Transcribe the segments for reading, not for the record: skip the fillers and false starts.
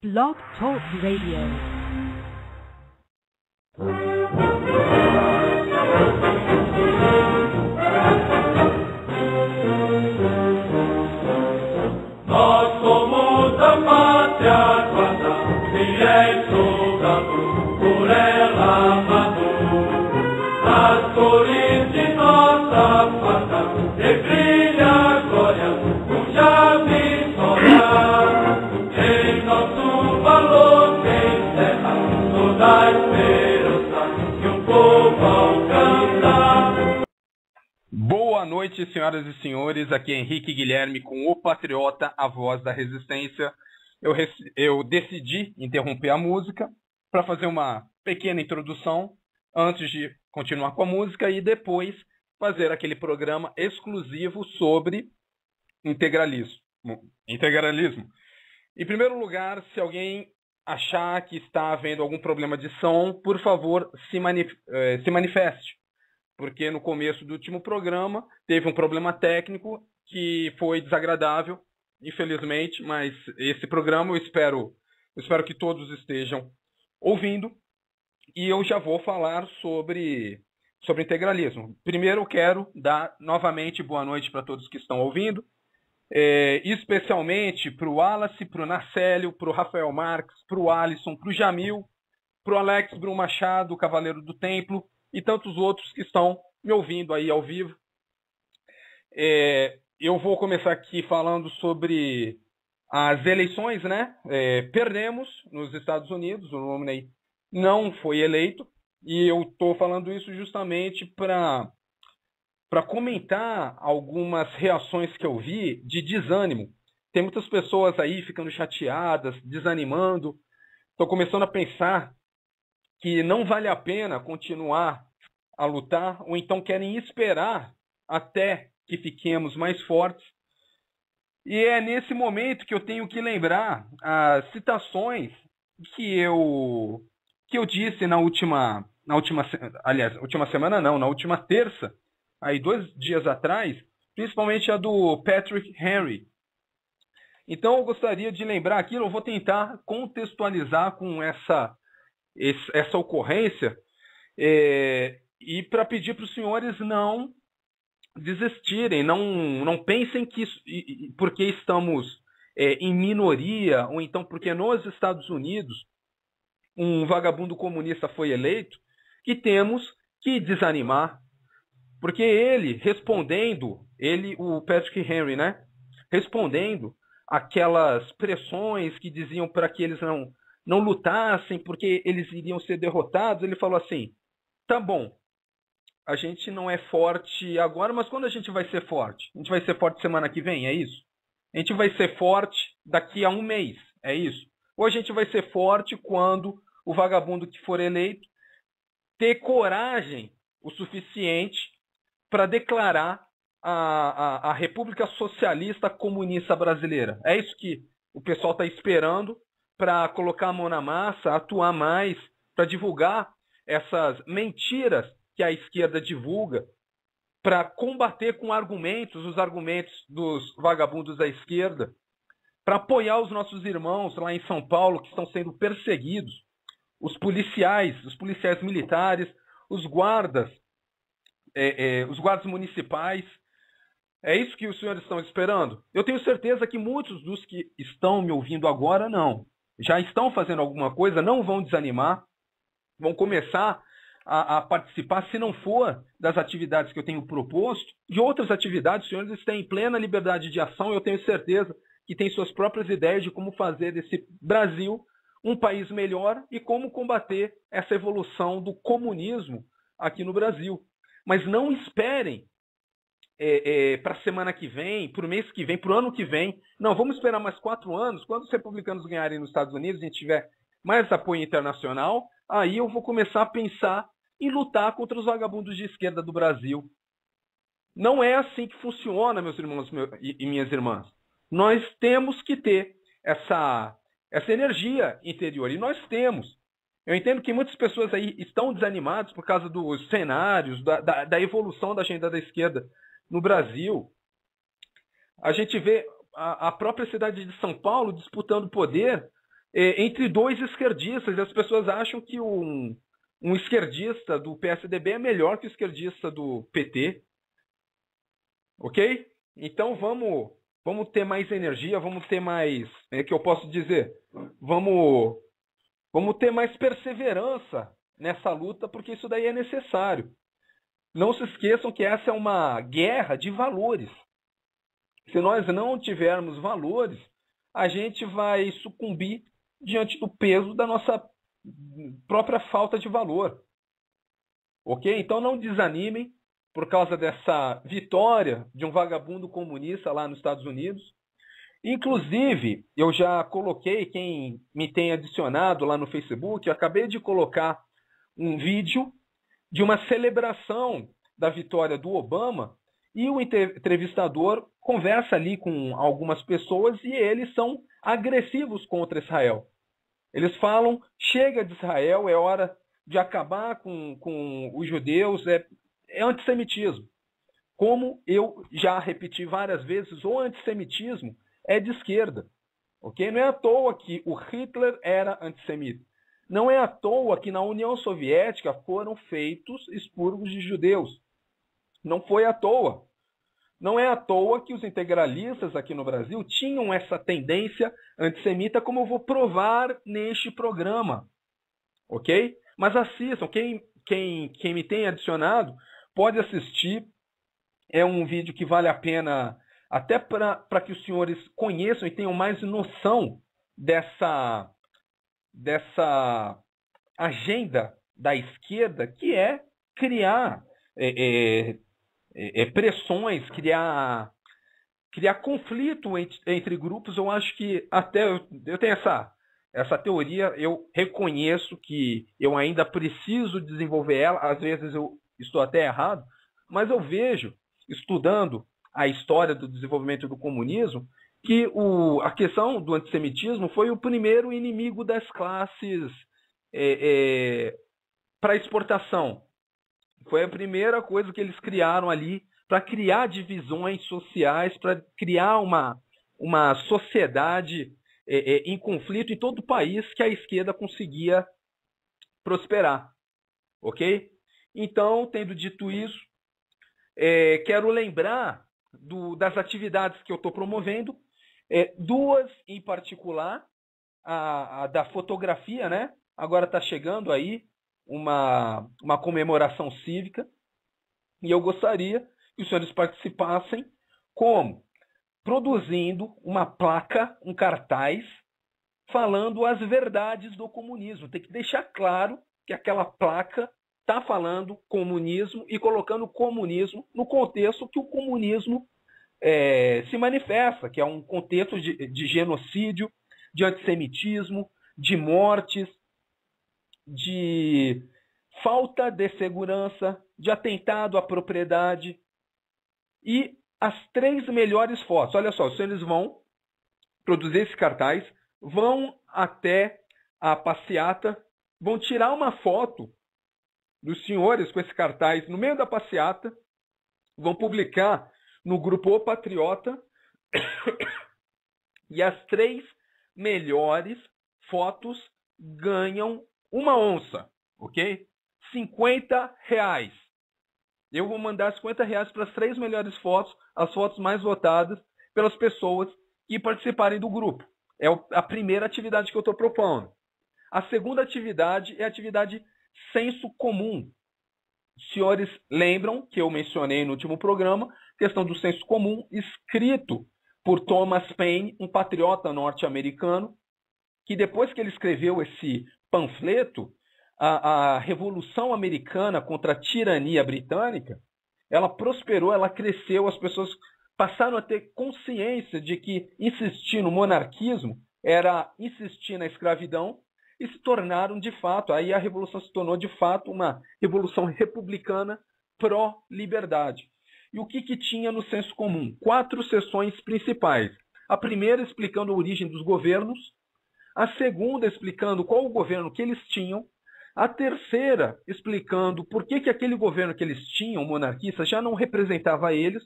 Blog Talk Radio. Nós somos a pátria guarda, fiéis soldados, por ela amado. Nas cores de nossa pátria, brilha a glória, cuja vitória. Em nosso valor tem terra, toda a esperança que um povo alcança. Boa noite, senhoras e senhores. Aqui é Henrique Guilherme com O Patriota, a voz da resistência. Eu decidi interromper a música para fazer uma pequena introdução antes de continuar com a música e depois fazer aquele programa exclusivo sobre integralismo. Em primeiro lugar, se alguém achar que está havendo algum problema de som, por favor, se manifeste. Porque no começo do último programa teve um problema técnico que foi desagradável, infelizmente, mas esse programa eu espero que todos estejam ouvindo e eu já vou falar sobre integralismo. Primeiro eu quero dar novamente boa noite para todos que estão ouvindo, especialmente para o Wallace, para o Narcélio, para o Rafael Marques, para o Alisson, para o Jamil, para o Alex Brum Machado, o Cavaleiro do Templo, e tantos outros que estão me ouvindo aí ao vivo. Eu vou começar aqui falando sobre as eleições, né? Perdemos nos Estados Unidos, o Romney não foi eleito, e eu estou falando isso justamente para comentar algumas reações que eu vi de desânimo. Tem muitas pessoas aí ficando chateadas, desanimando. Estou começando a pensar que não vale a pena continuar a lutar, ou então querem esperar até que fiquemos mais fortes. E é nesse momento que eu tenho que lembrar as citações que eu disse na última semana não, na última terça, aí 2 dias atrás, principalmente a do Patrick Henry. Então eu gostaria de lembrar aquilo, eu vou tentar contextualizar com essa ocorrência e para pedir para os senhores não desistirem, não pensem que isso, porque estamos em minoria, ou então porque nos Estados Unidos um vagabundo comunista foi eleito, que temos que desanimar, porque o Patrick Henry, né, respondendo aquelas pressões que diziam para que eles não lutassem porque eles iriam ser derrotados, ele falou assim: tá bom, a gente não é forte agora, mas quando a gente vai ser forte? A gente vai ser forte semana que vem, é isso? A gente vai ser forte daqui a 1 mês, é isso? Ou a gente vai ser forte quando o vagabundo que for eleito ter coragem o suficiente para declarar a República Socialista Comunista Brasileira? É isso que o pessoal está esperando para colocar a mão na massa, atuar mais, para divulgar essas mentiras que a esquerda divulga, para combater com os argumentos dos vagabundos da esquerda, para apoiar os nossos irmãos lá em São Paulo que estão sendo perseguidos, os policiais militares, os guardas municipais. É isso que os senhores estão esperando? Eu tenho certeza que muitos dos que estão me ouvindo agora já estão fazendo alguma coisa, não vão desanimar, vão começar a participar, se não for das atividades que eu tenho proposto, de outras atividades. Os senhores têm plena liberdade de ação, eu tenho certeza que têm suas próprias ideias de como fazer desse Brasil um país melhor e como combater essa evolução do comunismo aqui no Brasil. Mas não esperem para a semana que vem, para o mês que vem, para o ano que vem. Não, vamos esperar mais 4 anos. Quando os republicanos ganharem nos Estados Unidos, a gente tiver mais apoio internacional, aí eu vou começar a pensar em lutar contra os vagabundos de esquerda do Brasil. Não é assim que funciona, meus irmãos e minhas irmãs. Nós temos que ter essa energia interior, e nós temos. Eu entendo que muitas pessoas aí estão desanimadas por causa dos cenários, da evolução da agenda da esquerda no Brasil. A gente vê a própria cidade de São Paulo disputando poder entre dois esquerdistas. E as pessoas acham que um esquerdista do PSDB é melhor que o esquerdista do PT. Ok? Então vamos ter mais energia, vamos ter mais, que eu posso dizer, vamos ter mais perseverança nessa luta, porque isso daí é necessário. Não se esqueçam que essa é uma guerra de valores. Se nós não tivermos valores, a gente vai sucumbir diante do peso da nossa própria falta de valor. Ok? Então não desanimem por causa dessa vitória de um vagabundo comunista lá nos Estados Unidos. Inclusive, eu já coloquei, quem me tem adicionado lá no Facebook, eu acabei de colocar um vídeo de uma celebração da vitória do Obama, e o entrevistador conversa ali com algumas pessoas e eles são agressivos contra Israel. Eles falam, chega de Israel, é hora de acabar com os judeus, é antissemitismo. Como eu já repeti várias vezes, o antissemitismo é de esquerda. Okay? Não é à toa que o Hitler era antissemita. Não é à toa que na União Soviética foram feitos expurgos de judeus. Não foi à toa. Não é à toa que os integralistas aqui no Brasil tinham essa tendência antissemita, como eu vou provar neste programa. Ok? Mas assistam. Quem me tem adicionado pode assistir. É um vídeo que vale a pena, até para que os senhores conheçam e tenham mais noção dessa agenda da esquerda, que é criar pressões, criar conflito entre grupos. Eu acho que até eu tenho essa teoria, eu reconheço que eu ainda preciso desenvolver ela, às vezes eu estou até errado, mas eu vejo, estudando a história do desenvolvimento do comunismo, que a questão do antissemitismo foi o primeiro inimigo das classes para exportação. Foi a primeira coisa que eles criaram ali para criar divisões sociais, para criar uma sociedade em conflito em todo o país que a esquerda conseguia prosperar. Ok? Então, tendo dito isso, quero lembrar das atividades que eu estou promovendo, duas em particular, a da fotografia, né? Agora está chegando aí uma comemoração cívica, e eu gostaria que os senhores participassem como? Produzindo uma placa, um cartaz, falando as verdades do comunismo. Tem que deixar claro que aquela placa está falando comunismo e colocando o comunismo no contexto que o comunismo se manifesta, que é um contexto de genocídio, de antissemitismo, de mortes, de falta de segurança, de atentado à propriedade. E as 3 melhores fotos. Olha só, os senhores vão produzir esse cartaz, vão até a passeata, vão tirar uma foto dos senhores com esse cartaz no meio da passeata, vão publicar no grupo O Patriota, e as 3 melhores fotos ganham uma onça, ok? R$50. Eu vou mandar R$50 para as 3 melhores fotos, as fotos mais votadas pelas pessoas que participarem do grupo. É a primeira atividade que eu estou propondo. A segunda atividade é a atividade senso comum. Os senhores lembram que eu mencionei no último programa a questão do senso comum, escrito por Thomas Paine, um patriota norte-americano, que depois que ele escreveu esse panfleto, a Revolução Americana contra a tirania britânica, ela prosperou, ela cresceu, as pessoas passaram a ter consciência de que insistir no monarquismo era insistir na escravidão, e se tornaram de fato, aí a Revolução se tornou de fato uma revolução republicana pró-liberdade. E o que tinha no senso comum? 4 seções principais. A primeira explicando a origem dos governos, a segunda explicando qual o governo que eles tinham, a terceira explicando por que aquele governo que eles tinham, monarquista, já não representava eles,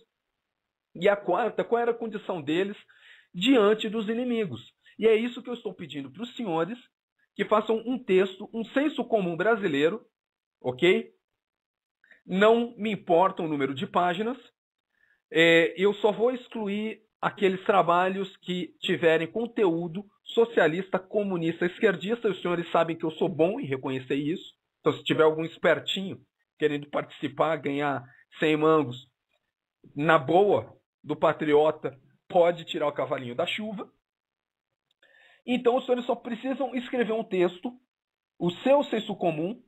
e a quarta, qual era a condição deles diante dos inimigos. E é isso que eu estou pedindo para os senhores, que façam um texto, um senso comum brasileiro, ok? Não me importa o número de páginas, eu só vou excluir aqueles trabalhos que tiverem conteúdo socialista, comunista, esquerdista. Os senhores sabem que eu sou bom em reconhecer isso. Então, se tiver algum espertinho querendo participar, ganhar 100 mangos, na boa do patriota, pode tirar o cavalinho da chuva. Então, os senhores só precisam escrever um texto, o seu senso comum.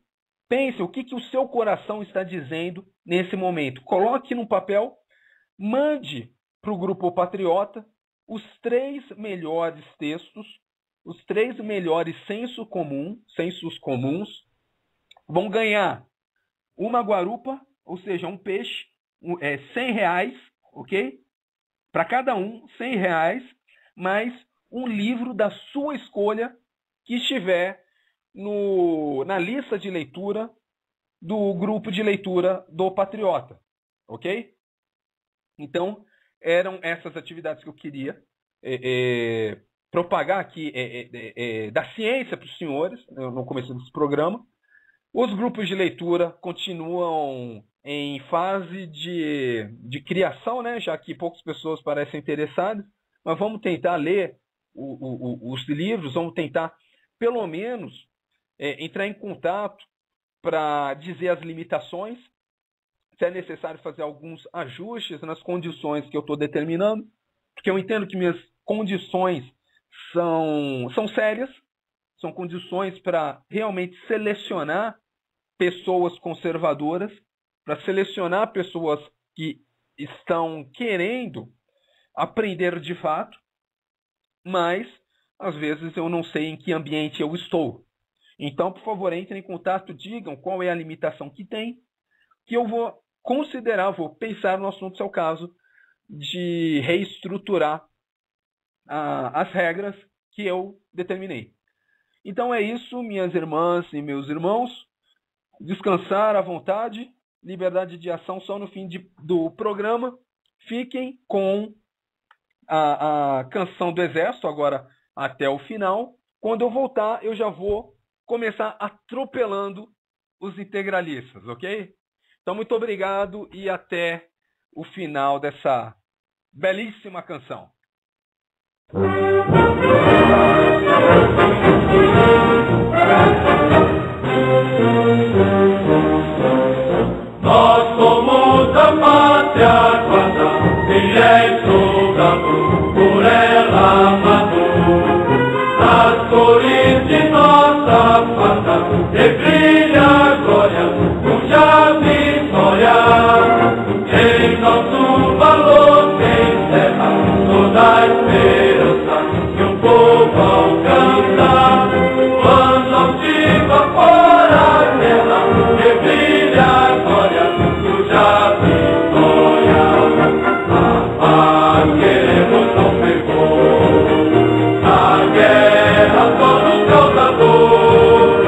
Pense o que o seu coração está dizendo nesse momento. Coloque num papel, mande para o Grupo Patriota os 3 melhores textos, os 3 melhores sensos comuns, vão ganhar uma guarupa, ou seja, um peixe, R$100, ok? Para cada um, R$100, mais um livro da sua escolha que estiver na lista de leitura do grupo de leitura do Patriota, ok? Então, eram essas atividades que eu queria propagar aqui da ciência para os senhores, no começo desse programa. Os grupos de leitura continuam em fase de criação, né, já que poucas pessoas parecem interessadas, mas vamos tentar ler os livros, vamos tentar, pelo menos, entrar em contato para dizer as limitações, se é necessário fazer alguns ajustes nas condições que eu estou determinando, porque eu entendo que minhas condições são sérias, são condições para realmente selecionar pessoas conservadoras, para selecionar pessoas que estão querendo aprender de fato, mas às vezes eu não sei em que ambiente eu estou. Então, por favor, entrem em contato, digam qual é a limitação que tem, que eu vou considerar, vou pensar no assunto, se é o caso, de reestruturar as regras que eu determinei. Então é isso, minhas irmãs e meus irmãos. Descansar à vontade, liberdade de ação só no fim do programa. Fiquem com a canção do Exército, agora até o final. Quando eu voltar, eu já vou começar atropelando os integralistas, ok? Então, muito obrigado e até o final dessa belíssima canção. Nós somos a pátria guarda, fiéis soldados, por ela amado. Nas cores de nossa farda, brilha a glória, cuja vitória. Em nosso valor tem terra toda a esperança que o povo alcança. Quando altiva fora dela, brilha a glória, cuja vitória. A paz queremos não fervor, a guerra só nos causa dor.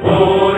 Por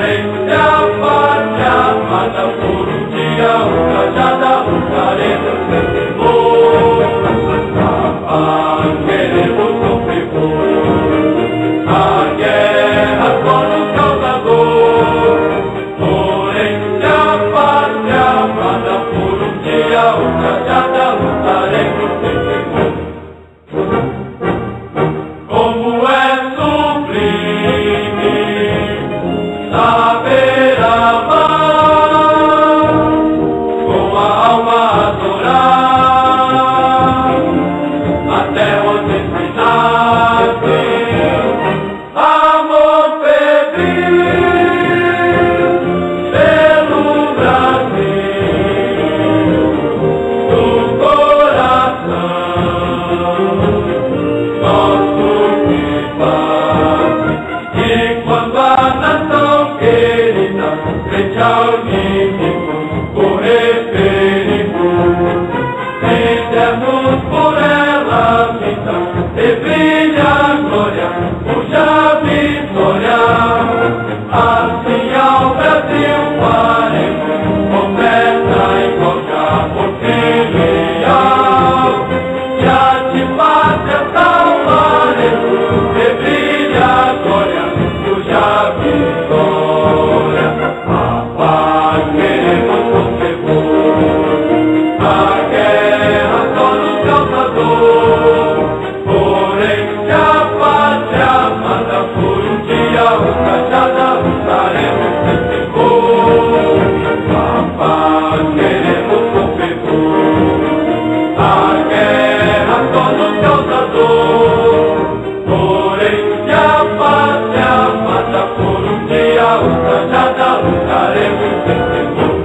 cuja vitória a paz queremos conservar. A guerra só nos causa dor, porém se a pátria mata por um dia, ultrajada, lutaremos sem temor. A paz queremos com fervor. A guerra só nos causa dor, porém se a pátria mata por um dia, ultrajada, lutaremos sem temor.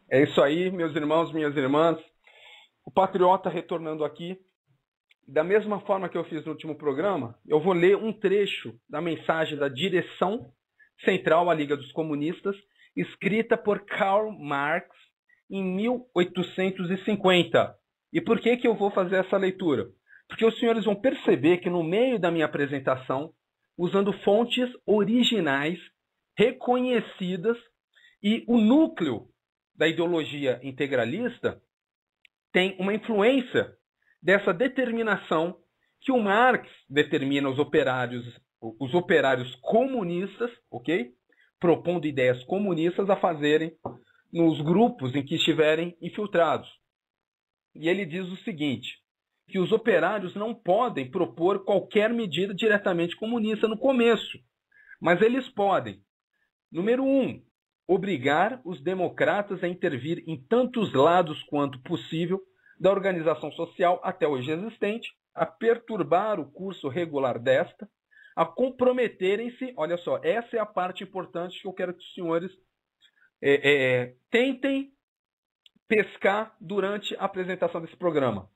É isso aí, meus irmãos, minhas irmãs. O Patriota retornando aqui. Da mesma forma que eu fiz no último programa, eu vou ler um trecho da mensagem da direção central à Liga dos Comunistas, escrita por Karl Marx em 1850. E por que eu vou fazer essa leitura? Porque os senhores vão perceber que no meio da minha apresentação, usando fontes originais, reconhecidas, e o núcleo da ideologia integralista tem uma influência dessa determinação que o Marx determina os operários comunistas, ok? Propondo ideias comunistas a fazerem nos grupos em que estiverem infiltrados. E ele diz o seguinte, que os operários não podem propor qualquer medida diretamente comunista no começo, mas eles podem, número 1, obrigar os democratas a intervir em tantos lados quanto possível da organização social até hoje existente, a perturbar o curso regular desta, a comprometerem-se, olha só, essa é a parte importante que eu quero que os senhores tentem pescar durante a apresentação desse programa.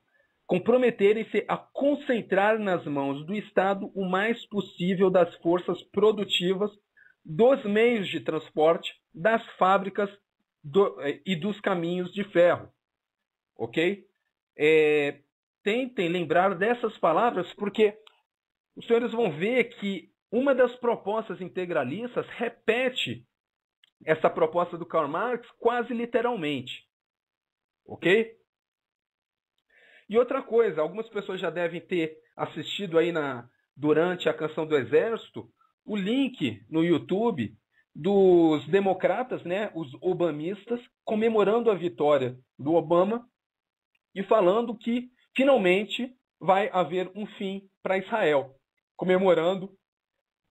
Comprometerem-se a concentrar nas mãos do Estado o mais possível das forças produtivas, dos meios de transporte, das fábricas e dos caminhos de ferro. Ok? Tentem lembrar dessas palavras, porque os senhores vão ver que uma das propostas integralistas repete essa proposta do Karl Marx quase literalmente. Ok? E outra coisa, algumas pessoas já devem ter assistido aí durante a Canção do Exército, o link no YouTube dos democratas, né, os obamistas, comemorando a vitória do Obama e falando que finalmente vai haver um fim para Israel, comemorando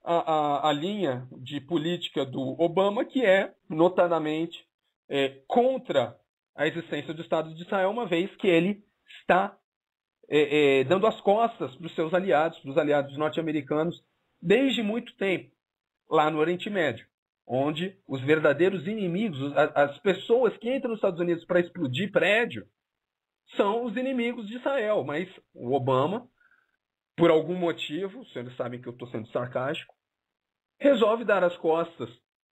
a linha de política do Obama, que é notadamente contra a existência do Estado de Israel, uma vez que ele está dando as costas para os seus aliados, para os aliados norte-americanos, desde muito tempo, lá no Oriente Médio, onde os verdadeiros inimigos, as pessoas que entram nos Estados Unidos para explodir prédio, são os inimigos de Israel. Mas o Obama, por algum motivo, os senhores sabem que eu estou sendo sarcástico, resolve dar as costas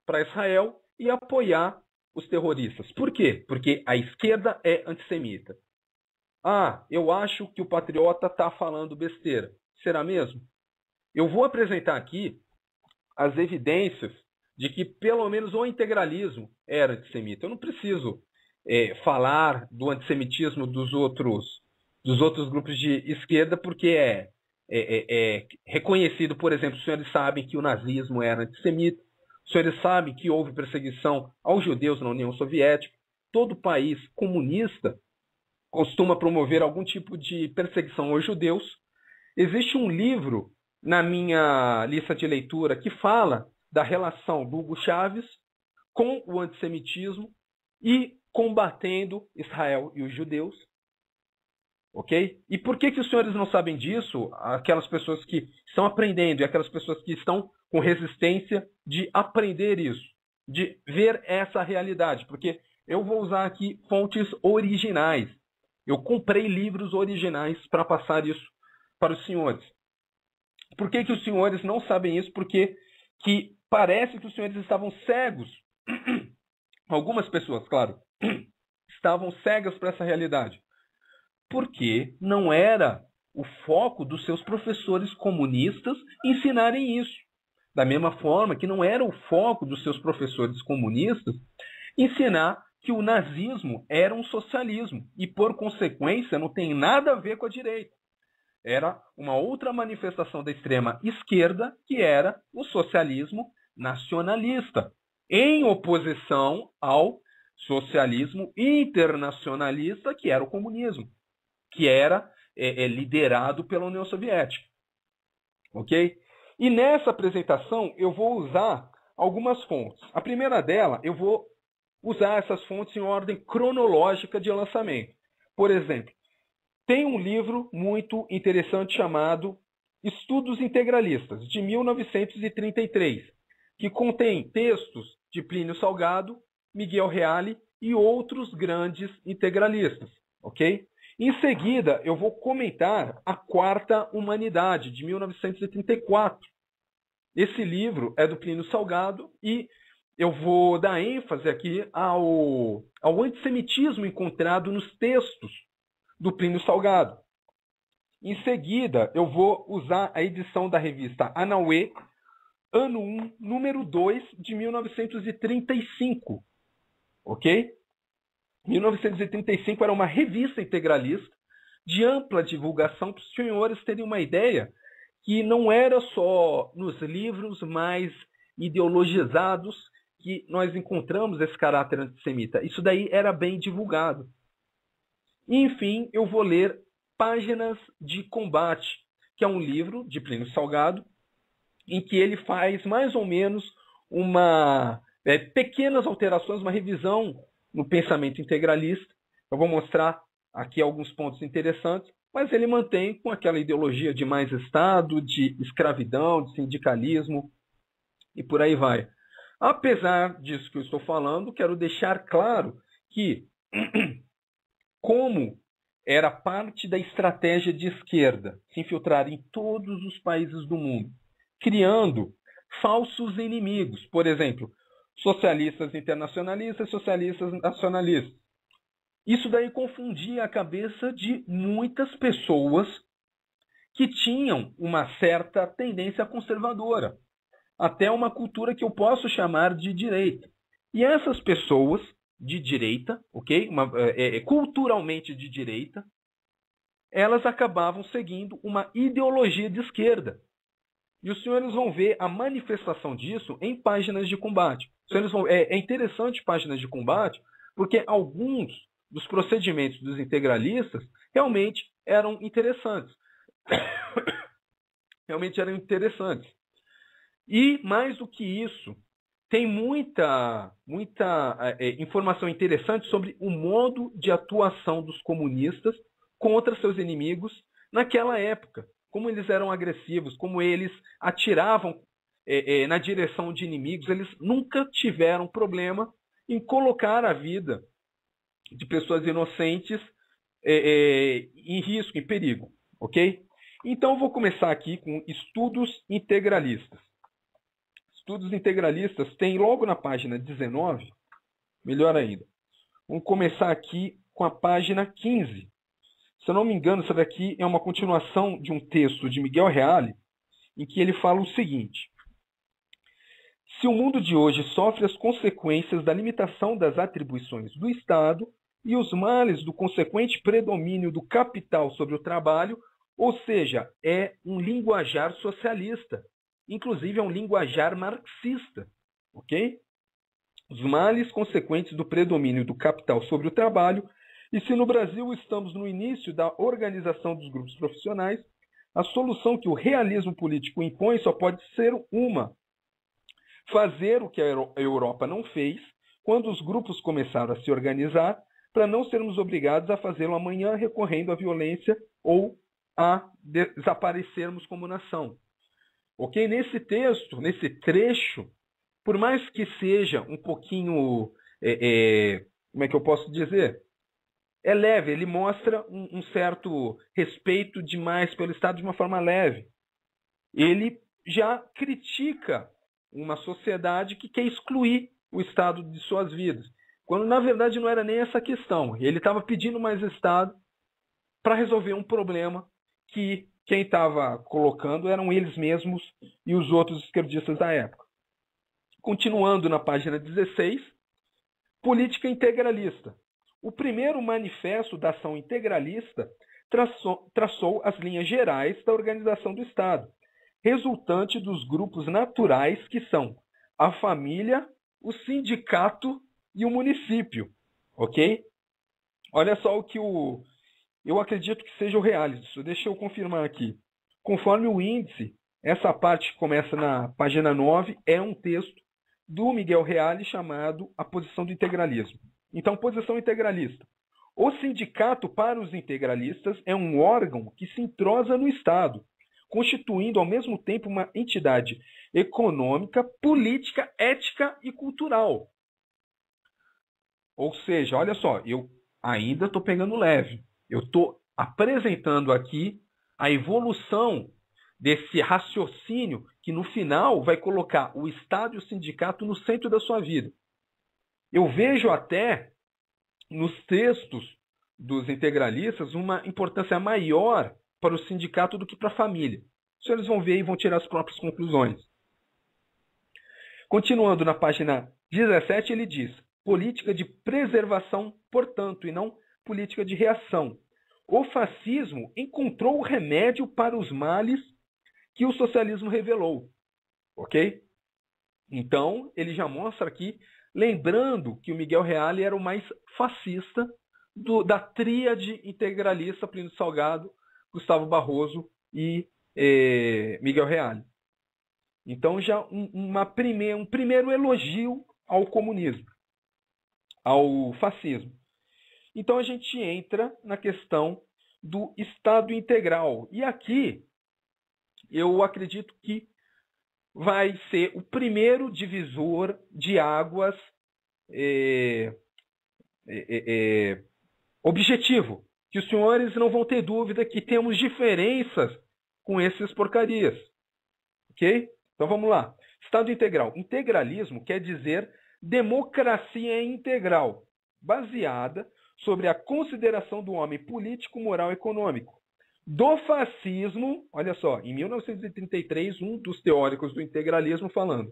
para Israel e apoiar os terroristas. Por quê? Porque a esquerda é antissemita. Ah, eu acho que o patriota está falando besteira. Será mesmo? Eu vou apresentar aqui as evidências de que pelo menos o integralismo era antissemita. Eu não preciso falar do antissemitismo dos outros grupos de esquerda, porque é reconhecido, por exemplo, os senhores sabem que o nazismo era antissemita, os senhores sabem que houve perseguição aos judeus na União Soviética. Todo país comunista costuma promover algum tipo de perseguição aos judeus. Existe um livro na minha lista de leitura que fala da relação do Hugo Chávez com o antissemitismo e combatendo Israel e os judeus. Ok? E por que os senhores não sabem disso? Aquelas pessoas que estão aprendendo e aquelas pessoas que estão com resistência de aprender isso, de ver essa realidade. Porque eu vou usar aqui fontes originais. Eu comprei livros originais para passar isso para os senhores. Por que os senhores não sabem isso? Porque que parece que os senhores estavam cegos. Algumas pessoas, claro, estavam cegas para essa realidade. Porque não era o foco dos seus professores comunistas ensinarem isso. Da mesma forma que não era o foco dos seus professores comunistas ensinar que o nazismo era um socialismo e, por consequência, não tem nada a ver com a direita. Era uma outra manifestação da extrema esquerda, que era o socialismo nacionalista, em oposição ao socialismo internacionalista, que era o comunismo, que era liderado pela União Soviética. Ok? E nessa apresentação eu vou usar algumas fontes. A primeira dela, eu vou usar essas fontes em ordem cronológica de lançamento. Por exemplo, tem um livro muito interessante chamado Estudos Integralistas, de 1933, que contém textos de Plínio Salgado, Miguel Reale e outros grandes integralistas. Ok? Em seguida, eu vou comentar A Quarta Humanidade, de 1934. Esse livro é do Plínio Salgado e eu vou dar ênfase aqui ao antissemitismo encontrado nos textos do Plínio Salgado. Em seguida, eu vou usar a edição da revista Anauê, ano 1, número 2, de 1935. Ok? 1935 era uma revista integralista de ampla divulgação para os senhores terem uma ideia que não era só nos livros mais ideologizados que nós encontramos esse caráter antissemita. Isso daí era bem divulgado. E, enfim, eu vou ler Páginas de Combate, que é um livro de Plínio Salgado, em que ele faz mais ou menos pequenas alterações, uma revisão no pensamento integralista. Eu vou mostrar aqui alguns pontos interessantes, mas ele mantém com aquela ideologia de mais Estado, de escravidão, de sindicalismo e por aí vai. Apesar disso que eu estou falando, quero deixar claro que, como era parte da estratégia de esquerda se infiltrar em todos os países do mundo, criando falsos inimigos, por exemplo, socialistas internacionalistas, socialistas nacionalistas. Isso daí confundia a cabeça de muitas pessoas que tinham uma certa tendência conservadora, até uma cultura que eu posso chamar de direita. E essas pessoas de direita, ok? Culturalmente de direita, elas acabavam seguindo uma ideologia de esquerda. E os senhores vão ver a manifestação disso em Páginas de Combate. É interessante Páginas de Combate, porque alguns dos procedimentos dos integralistas realmente eram interessantes. Realmente eram interessantes. E, mais do que isso, tem muita informação interessante sobre o modo de atuação dos comunistas contra seus inimigos naquela época. Como eles eram agressivos, como eles atiravam na direção de inimigos. Eles nunca tiveram problema em colocar a vida de pessoas inocentes em risco, em perigo. Ok? Então, eu vou começar aqui com estudos integralistas. Estudos integralistas tem logo na página 19, melhor ainda. Vamos começar aqui com a página 15. Se eu não me engano, essa daqui é uma continuação de um texto de Miguel Reale, em que ele fala o seguinte: se o mundo de hoje sofre as consequências da limitação das atribuições do Estado e os males do consequente predomínio do capital sobre o trabalho, ou seja, é um linguajar socialista, inclusive é um linguajar marxista, ok? Os males consequentes do predomínio do capital sobre o trabalho. E se no Brasil estamos no início da organização dos grupos profissionais, a solução que o realismo político impõe só pode ser uma: fazer o que a Europa não fez quando os grupos começaram a se organizar, para não sermos obrigados a fazê-lo amanhã recorrendo à violência ou a desaparecermos como nação. Ok? Nesse texto, nesse trecho, por mais que seja um pouquinho, como é que eu posso dizer? É leve, ele mostra um certo respeito demais pelo Estado de uma forma leve. Ele já critica uma sociedade que quer excluir o Estado de suas vidas, quando na verdade não era nem essa questão. Ele estava pedindo mais Estado para resolver um problema que quem estava colocando eram eles mesmos e os outros esquerdistas da época. Continuando na página 16, política integralista. O primeiro manifesto da ação integralista traçou as linhas gerais da organização do Estado, resultante dos grupos naturais que são a família, o sindicato e o município, ok? Olha só o que eu acredito que seja o Reales. Deixa eu confirmar aqui. Conforme o índice, essa parte que começa na página 9 é um texto do Miguel Reale chamado A Posição do Integralismo. Então, posição integralista. O sindicato para os integralistas é um órgão que se entrosa no Estado, constituindo ao mesmo tempo uma entidade econômica, política, ética e cultural. Ou seja, olha só, eu ainda estou pegando leve. Eu estou apresentando aqui a evolução desse raciocínio que no final vai colocar o Estado e o sindicato no centro da sua vida. Eu vejo até nos textos dos integralistas uma importância maior para o sindicato do que para a família. Os senhores vão ver e vão tirar as próprias conclusões. Continuando na página 17, ele diz: política de preservação, portanto, e não política de reação. O fascismo encontrou o remédio para os males que o socialismo revelou. Ok? Então, ele já mostra aqui, lembrando que o Miguel Reale era o mais fascista da tríade integralista Plínio Salgado, Gustavo Barroso e Miguel Reale. Então, já um primeiro elogio ao comunismo, ao fascismo. Então, a gente entra na questão do Estado integral. E aqui, eu acredito que vai ser o primeiro divisor de águas objetivo, que os senhores não vão ter dúvida que temos diferenças com essas porcarias. Ok? Então vamos lá. Estado integral. Integralismo quer dizer democracia integral, baseada sobre a consideração do homem político, moral e econômico. Do fascismo, olha só, em 1933, um dos teóricos do integralismo falando: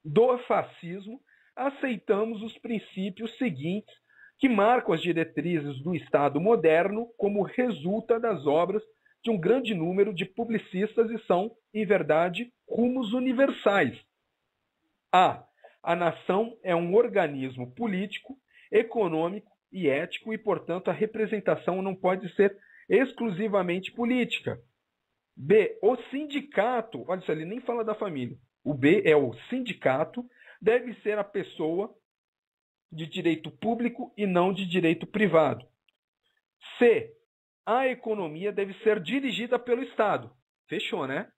do fascismo, aceitamos os princípios seguintes que marcam as diretrizes do Estado moderno como resulta das obras de um grande número de publicistas e são, em verdade, rumos universais. A nação é um organismo político, econômico e ético e, portanto, a representação não pode ser exclusivamente política. B, o sindicato, olha só, ele nem fala da família. O B é o sindicato, deve ser a pessoa de direito público e não de direito privado. C, a economia deve ser dirigida pelo Estado. Fechou, né?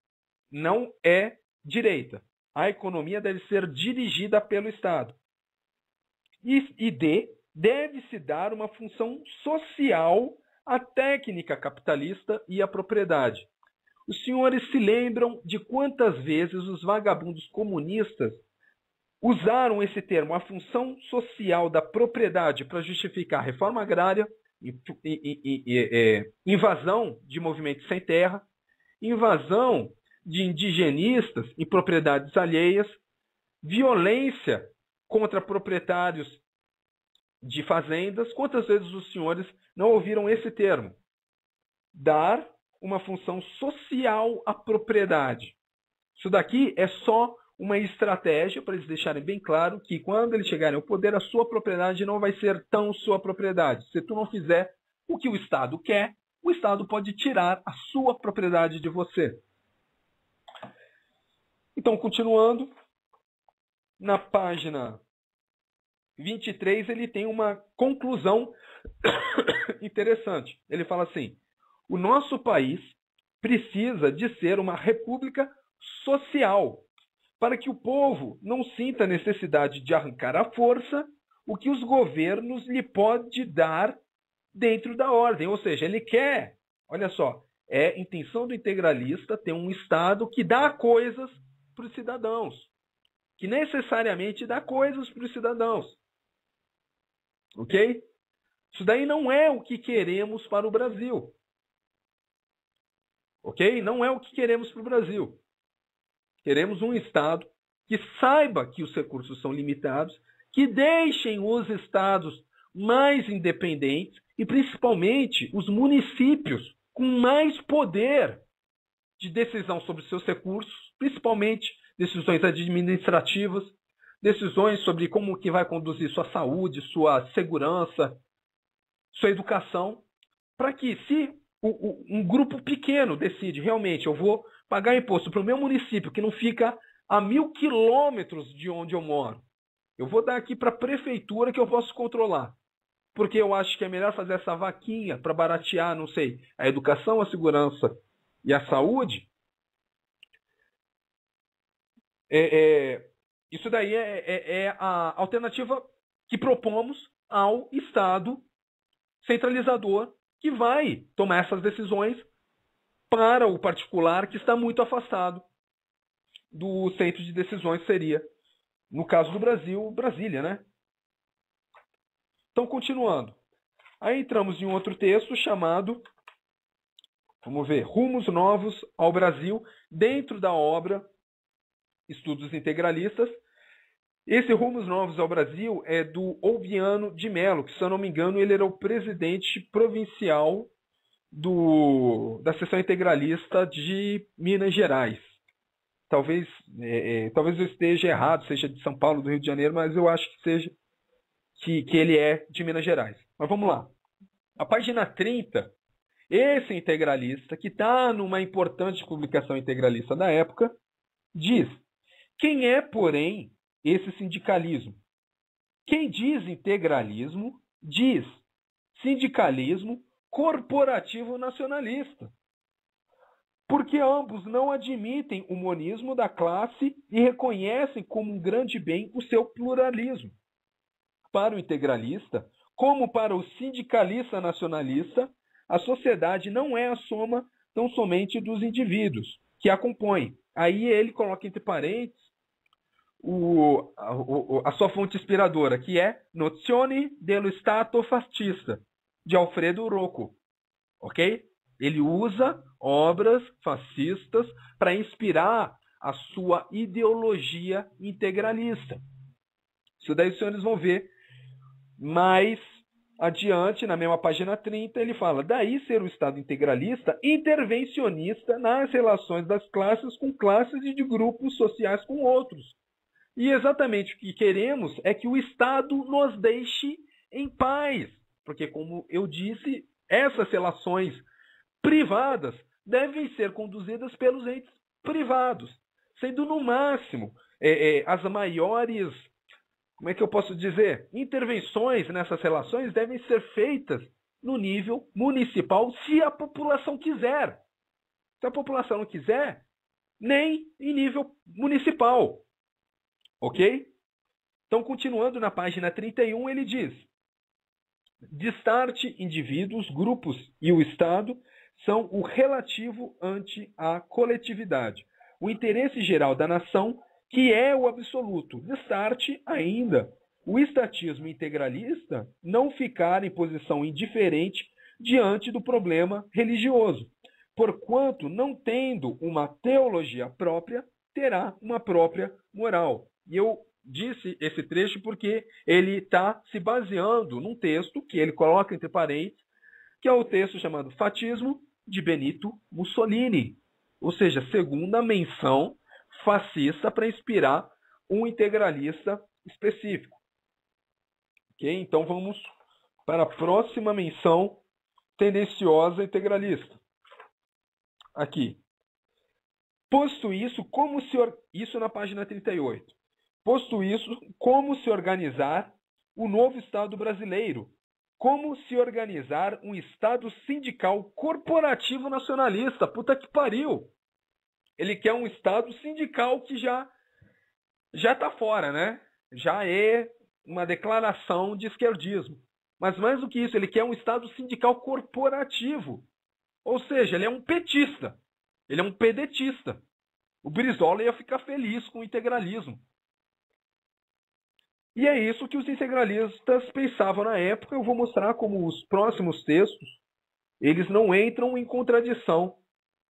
Não é direita. A economia deve ser dirigida pelo Estado. E D, deve-se dar uma função social à técnica capitalista e à propriedade. Os senhores se lembram de quantas vezes os vagabundos comunistas usaram esse termo, a função social da propriedade, para justificar a reforma agrária, invasão de movimentos sem terra, invasão de indigenistas em propriedades alheias, violência contra proprietários de fazendas. Quantas vezes os senhores não ouviram esse termo? Dar uma função social à propriedade. Isso daqui é só uma estratégia para eles deixarem bem claro que quando eles chegarem ao poder, a sua propriedade não vai ser tão sua propriedade. Se tu não fizer o que o Estado quer, o Estado pode tirar a sua propriedade de você. Então, continuando, na página 23, ele tem uma conclusão interessante. Ele fala assim: o nosso país precisa de ser uma república social, para que o povo não sinta a necessidade de arrancar à força o que os governos lhe podem dar dentro da ordem. Ou seja, ele quer, olha só, é intenção do integralista ter um Estado que dá coisas para os cidadãos, que necessariamente dá coisas para os cidadãos. Ok? Isso daí não é o que queremos para o Brasil. Ok? Não é o que queremos para o Brasil. Queremos um Estado que saiba que os recursos são limitados, que deixem os Estados mais independentes e principalmente os municípios com mais poder de decisão sobre seus recursos, principalmente decisões administrativas, decisões sobre como que vai conduzir sua saúde, sua segurança, sua educação, para que se um grupo pequeno decide, realmente, eu vou pagar imposto para o meu município, que não fica a 1.000 quilômetros de onde eu moro, eu vou dar aqui para a prefeitura que eu posso controlar, porque eu acho que é melhor fazer essa vaquinha para baratear, não sei, a educação, a segurança e a saúde. Isso daí é a alternativa que propomos ao Estado centralizador que vai tomar essas decisões para o particular que está muito afastado do centro de decisões, seria, no caso do Brasil, Brasília, né? Então, continuando. Aí entramos em um outro texto chamado, vamos ver, Rumos Novos ao Brasil, dentro da obra Estudos Integralistas. Esse Rumos Novos ao Brasil é do Oviano de Mello, que, se eu não me engano, ele era o presidente provincial da seção integralista de Minas Gerais. Talvez eu esteja errado, seja de São Paulo, do Rio de Janeiro, mas eu acho que seja que ele é de Minas Gerais. Mas vamos lá. A página 30, esse integralista, que está numa importante publicação integralista da época, diz: quem é, porém, esse sindicalismo? Quem diz integralismo, diz sindicalismo corporativo nacionalista. Porque ambos não admitem o monismo da classe e reconhecem como um grande bem o seu pluralismo. Para o integralista, como para o sindicalista nacionalista, a sociedade não é a soma tão somente dos indivíduos que a compõem. Aí ele coloca entre parênteses a sua fonte inspiradora, que é Nozioni dello Stato Fascista, de Alfredo Rocco. Ok? Ele usa obras fascistas para inspirar a sua ideologia integralista. Isso daí os senhores vão ver mais adiante, na mesma página 30, ele fala: daí ser o Estado integralista intervencionista nas relações das classes com classes e de grupos sociais com outros. E exatamente o que queremos é que o Estado nos deixe em paz. Porque, como eu disse, essas relações privadas devem ser conduzidas pelos entes privados, sendo no máximo as maiores, como é que eu posso dizer, intervenções nessas relações devem ser feitas no nível municipal, se a população quiser. Se a população não quiser, nem em nível municipal. Ok? Então, continuando na página 31, ele diz: destarte indivíduos, grupos e o Estado são o relativo ante a coletividade, o interesse geral da nação, que é o absoluto. Destarte ainda o estatismo integralista não ficar em posição indiferente diante do problema religioso, porquanto, não tendo uma teologia própria, terá uma própria moral. E eu disse esse trecho porque ele está se baseando num texto que ele coloca entre parênteses, que é o texto chamado Fascismo, de Benito Mussolini. Ou seja, segunda menção fascista para inspirar um integralista específico. Okay? Então vamos para a próxima menção tendenciosa integralista. Aqui. Posto isso, isso na página 38. Posto isso, como se organizar o novo Estado brasileiro? Como se organizar um Estado sindical corporativo nacionalista? Puta que pariu! Ele quer um Estado sindical que já está fora, né? Já é uma declaração de esquerdismo. Mas mais do que isso, ele quer um Estado sindical corporativo. Ou seja, ele é um petista. Ele é um pedetista. O Brizola ia ficar feliz com o integralismo. E é isso que os integralistas pensavam na época. Eu vou mostrar como os próximos textos, eles não entram em contradição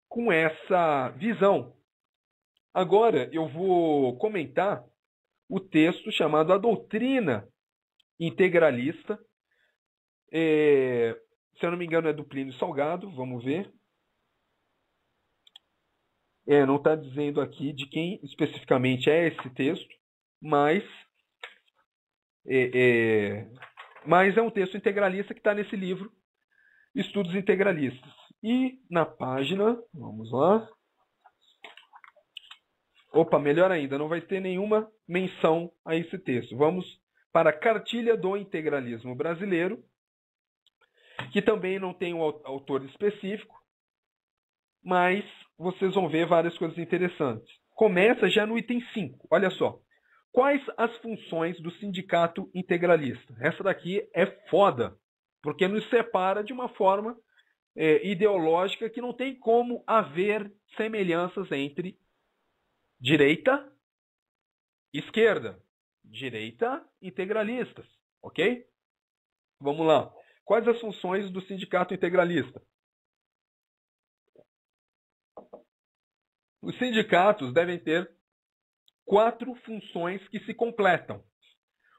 com essa visão. Agora eu vou comentar o texto chamado A Doutrina Integralista. Se eu não me engano, é do Plínio Salgado. Vamos ver. Não está dizendo aqui de quem especificamente é esse texto, mas é um texto integralista que está nesse livro, Estudos Integralistas. E na página, vamos lá. Opa, melhor ainda, não vai ter nenhuma menção a esse texto. Vamos para a Cartilha do Integralismo Brasileiro, que também não tem um autor específico, mas vocês vão ver várias coisas interessantes. Começa já no item 5. Olha só. Quais as funções do sindicato integralista? Essa daqui é foda, porque nos separa de uma forma ideológica que não tem como haver semelhanças entre direita e esquerda. Direita, integralistas. Ok? Vamos lá. Quais as funções do sindicato integralista? Os sindicatos devem ter 4 funções que se completam.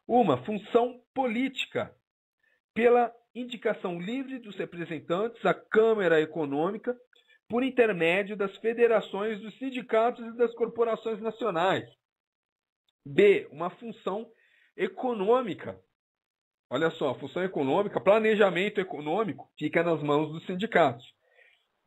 Uma, função política, pela indicação livre dos representantes à Câmara Econômica, por intermédio das federações dos sindicatos e das corporações nacionais. B, uma função econômica. Olha só, função econômica, planejamento econômico, fica nas mãos dos sindicatos.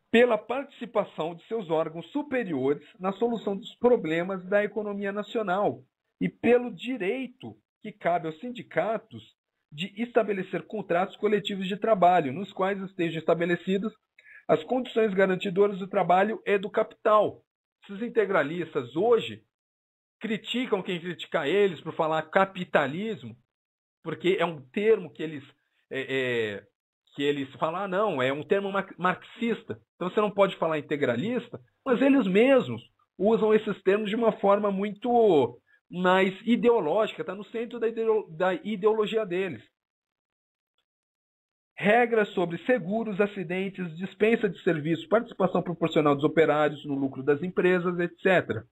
Pela participação de seus órgãos superiores na solução dos problemas da economia nacional e pelo direito que cabe aos sindicatos de estabelecer contratos coletivos de trabalho, nos quais estejam estabelecidas as condições garantidoras do trabalho e do capital. Esses integralistas hoje criticam quem critica eles por falar capitalismo, porque é um termo que eles falam, não, é um termo marxista. Então você não pode falar integralista, mas eles mesmos usam esses termos de uma forma muito mais ideológica, está no centro da ideologia deles. Regras sobre seguros, acidentes, dispensa de serviços, participação proporcional dos operários no lucro das empresas, etc.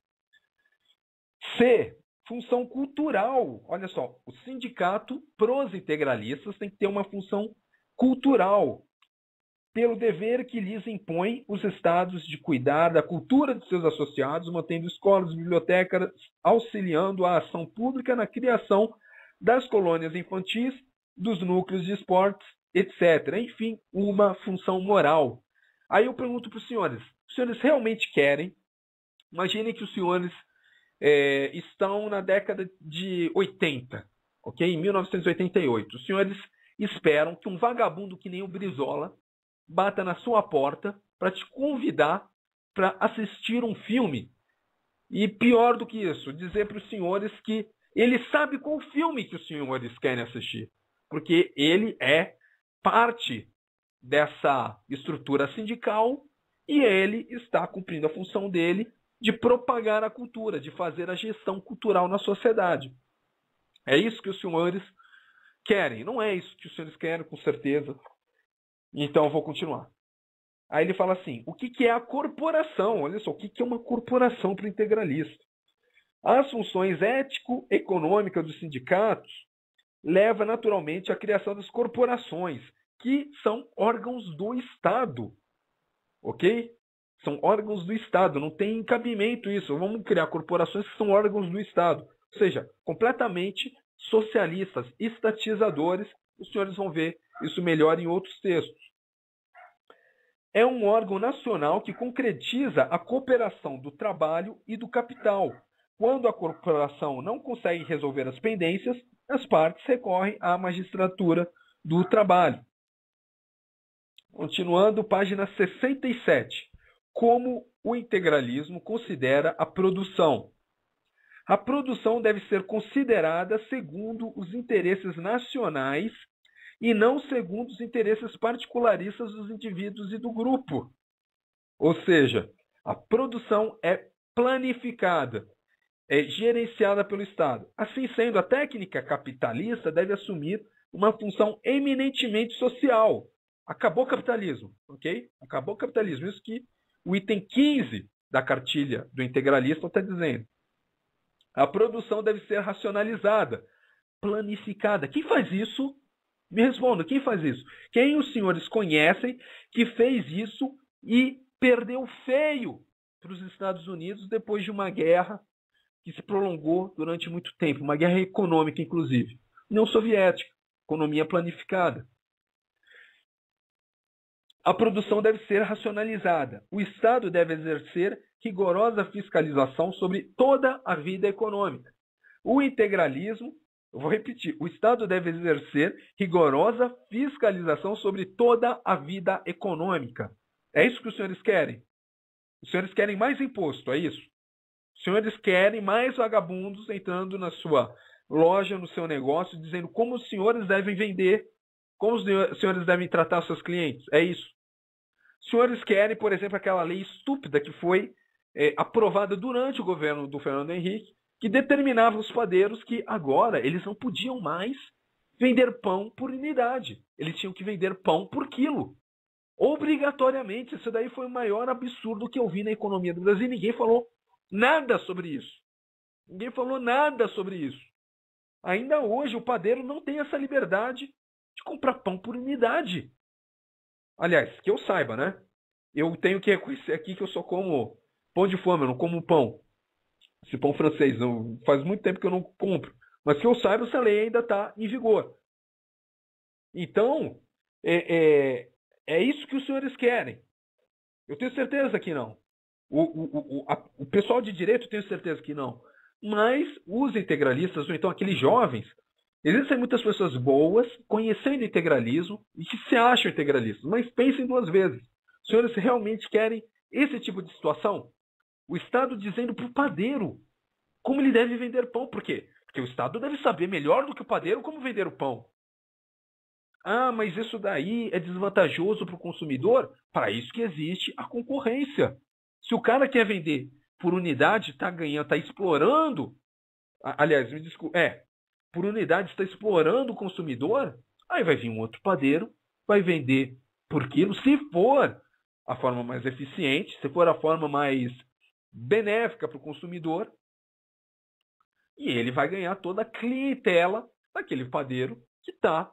C, função cultural. Olha só, o sindicato pros integralistas tem que ter uma função cultural, pelo dever que lhes impõe os estados de cuidar da cultura de seus associados, mantendo escolas e bibliotecas, auxiliando a ação pública na criação das colônias infantis, dos núcleos de esportes, etc. Enfim, uma função moral. Aí eu pergunto para os senhores realmente querem? Imaginem que os senhores estão na década de 80, ok? Em 1988. Os senhores esperam que um vagabundo que nem o Brizola bata na sua porta para te convidar para assistir um filme. E pior do que isso, dizer para os senhores que ele sabe qual filme que os senhores querem assistir. Porque ele é parte dessa estrutura sindical e ele está cumprindo a função dele de propagar a cultura, de fazer a gestão cultural na sociedade. É isso que os senhores querem. Não é isso que os senhores querem, com certeza. Então eu vou continuar. Aí ele fala assim, o que é a corporação? Olha só, o que é uma corporação para o integralista? As funções ético-econômicas dos sindicatos leva naturalmente à criação das corporações, que são órgãos do Estado. Ok? São órgãos do Estado, não tem cabimento isso. Vamos criar corporações que são órgãos do Estado. Ou seja, completamente socialistas, estatizadores. Os senhores vão ver isso melhor em outros textos. É um órgão nacional que concretiza a cooperação do trabalho e do capital. Quando a corporação não consegue resolver as pendências, as partes recorrem à magistratura do trabalho. Continuando, página 67. Como o integralismo considera a produção? A produção deve ser considerada segundo os interesses nacionais e não segundo os interesses particularistas dos indivíduos e do grupo. Ou seja, a produção é planificada, é gerenciada pelo Estado. Assim sendo, a técnica capitalista deve assumir uma função eminentemente social. Acabou o capitalismo, ok? Acabou o capitalismo. Isso que o item 15 da cartilha do integralista está dizendo. A produção deve ser racionalizada, planificada. Quem faz isso Me responda, quem faz isso? Quem os senhores conhecem que fez isso e perdeu feio para os Estados Unidos depois de uma guerra que se prolongou durante muito tempo, uma guerra econômica, inclusive. União Soviética, economia planificada. A produção deve ser racionalizada. O Estado deve exercer rigorosa fiscalização sobre toda a vida econômica. O integralismo, eu vou repetir, o Estado deve exercer rigorosa fiscalização sobre toda a vida econômica. É isso que os senhores querem? Os senhores querem mais imposto, é isso? Os senhores querem mais vagabundos entrando na sua loja, no seu negócio, dizendo como os senhores devem vender, como os senhores devem tratar os seus clientes. É isso. Os senhores querem, por exemplo, aquela lei estúpida que foi aprovada durante o governo do Fernando Henrique, que determinava os padeiros que agora eles não podiam mais vender pão por unidade. Eles tinham que vender pão por quilo. Obrigatoriamente. Isso daí foi o maior absurdo que eu vi na economia do Brasil. Ninguém falou nada sobre isso. Ninguém falou nada sobre isso. Ainda hoje o padeiro não tem essa liberdade de comprar pão por unidade. Aliás, que eu saiba, né? Eu tenho que reconhecer aqui que eu só como pão de forma, eu não como pão. Esse pão francês, não, faz muito tempo que eu não compro. Mas que eu saiba, essa lei ainda está em vigor. Então, é isso que os senhores querem. Eu tenho certeza que não. O pessoal de direito, eu tenho certeza que não. Mas os integralistas, ou então aqueles jovens, existem muitas pessoas boas, conhecendo integralismo, e que se acham integralistas. Mas pensem duas vezes. Os senhores realmente querem esse tipo de situação? O Estado dizendo para o padeiro como ele deve vender pão. Por quê? Porque o Estado deve saber melhor do que o padeiro como vender o pão. Ah, mas isso daí é desvantajoso para o consumidor? Para isso que existe a concorrência. Se o cara quer vender por unidade, está ganhando, está explorando. Aliás, me desculpe, por unidade está explorando o consumidor, aí vai vir um outro padeiro, vai vender por quilo, se for a forma mais eficiente, se for a forma mais benéfica para o consumidor, e ele vai ganhar toda a clientela daquele padeiro que está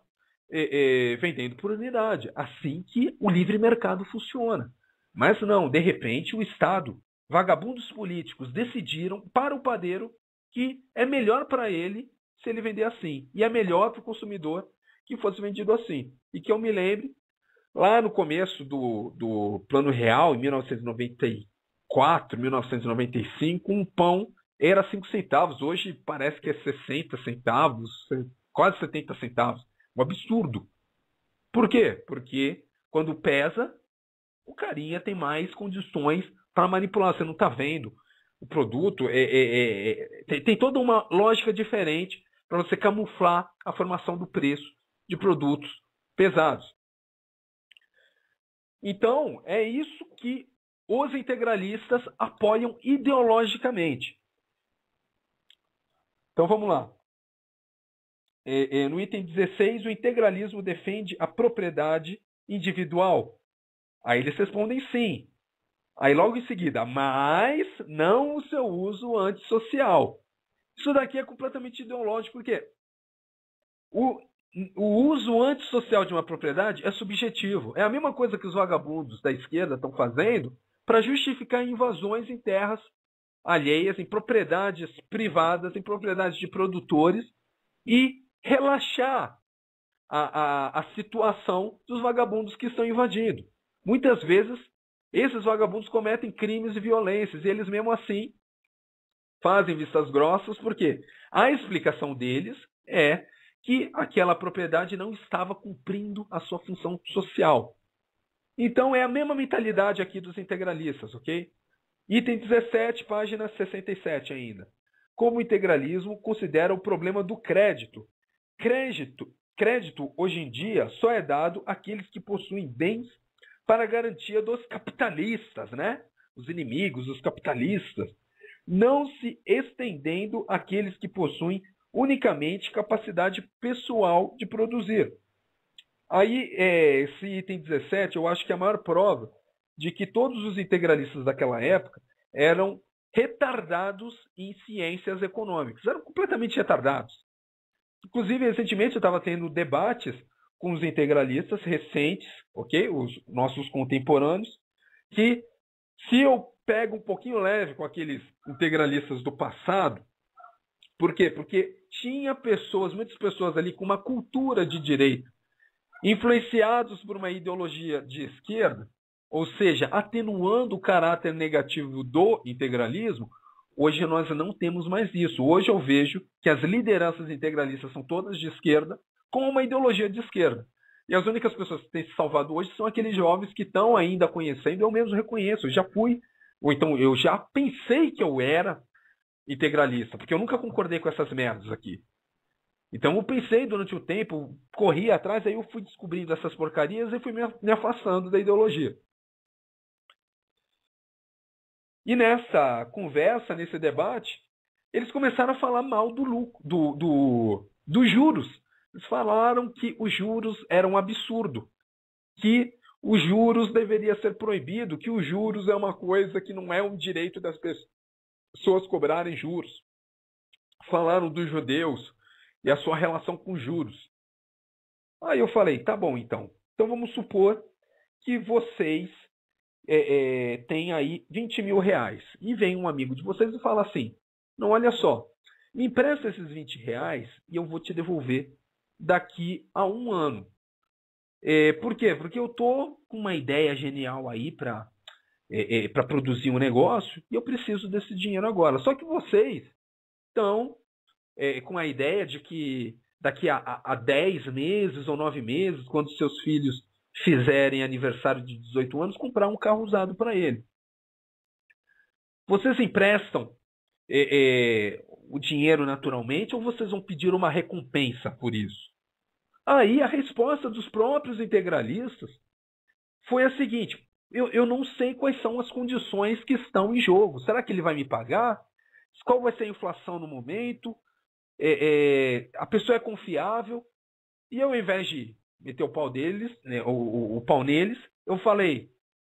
vendendo por unidade. Assim que o livre mercado funciona. Mas não, de repente o Estado, vagabundos políticos decidiram para o padeiro que é melhor para ele se ele vender assim. E é melhor para o consumidor que fosse vendido assim. E que eu me lembre, lá no começo do Plano Real, em 1994, 1995, um pão era 5 centavos. Hoje parece que é 60 centavos, quase 70 centavos. Um absurdo. Por quê? Porque quando pesa, o carinha tem mais condições para manipular. Você não está vendo o produto. Tem toda uma lógica diferente para você camuflar a formação do preço de produtos pesados. Então, é isso que os integralistas apoiam ideologicamente. Então, vamos lá. No item 16, o integralismo defende a propriedade individual. Aí eles respondem sim. Aí logo em seguida, mas não o seu uso antissocial. Isso daqui é completamente ideológico, porque o uso antissocial de uma propriedade é subjetivo. É a mesma coisa que os vagabundos da esquerda estão fazendo para justificar invasões em terras alheias, em propriedades privadas, em propriedades de produtores e relaxar a situação dos vagabundos que estão invadindo. Muitas vezes, esses vagabundos cometem crimes e violências, e eles mesmo assim fazem vistas grossas, porque a explicação deles é que aquela propriedade não estava cumprindo a sua função social. Então é a mesma mentalidade aqui dos integralistas, ok? Item 17, página 67 ainda. Como o integralismo considera o problema do crédito. Crédito hoje em dia só é dado àqueles que possuem bens para a garantia dos capitalistas, né? Os inimigos, os capitalistas, não se estendendo àqueles que possuem unicamente capacidade pessoal de produzir. Aí, esse item 17, eu acho que é a maior prova de que todos os integralistas daquela época eram retardados em ciências econômicas. Eram completamente retardados. Inclusive, recentemente eu estava tendo debates com os integralistas recentes, ok? Os nossos contemporâneos, que se eu pego um pouquinho leve com aqueles integralistas do passado, por quê? Porque tinha pessoas, muitas pessoas ali com uma cultura de direita, influenciados por uma ideologia de esquerda, ou seja, atenuando o caráter negativo do integralismo. Hoje nós não temos mais isso. Hoje eu vejo que as lideranças integralistas são todas de esquerda, com uma ideologia de esquerda. E as únicas pessoas que têm se salvado hoje são aqueles jovens que estão ainda conhecendo. Eu mesmo reconheço, eu já fui, ou então eu já pensei que eu era integralista, porque eu nunca concordei com essas merdas aqui. Então eu pensei durante o tempo, corri atrás, aí eu fui descobrindo essas porcarias e fui me afastando da ideologia. E nessa conversa, nesse debate, eles começaram a falar mal dos juros. Eles falaram que os juros eram um absurdo, que os juros deveria ser proibido, que os juros é uma coisa que não é um direito das pessoas cobrarem juros. Falaram dos judeus e a sua relação com juros. Aí eu falei, tá bom então. Então vamos supor que vocês têm aí 20 mil reais. E vem um amigo de vocês e fala assim, não, olha só, me empresta esses 20 reais e eu vou te devolver daqui a um ano. Por quê? Porque eu tô com uma ideia genial aí para produzir um negócio e eu preciso desse dinheiro agora. Só que vocês estão com a ideia de que daqui a 10 meses ou 9 meses, quando seus filhos fizerem aniversário de 18 anos, comprar um carro usado para ele. Vocês emprestam o dinheiro naturalmente ou vocês vão pedir uma recompensa por isso? Aí a resposta dos próprios integralistas foi a seguinte, eu não sei quais são as condições que estão em jogo. Será que ele vai me pagar? Qual vai ser a inflação no momento? A pessoa é confiável? E eu, ao invés de meter o pau deles, né, o pau neles, eu falei,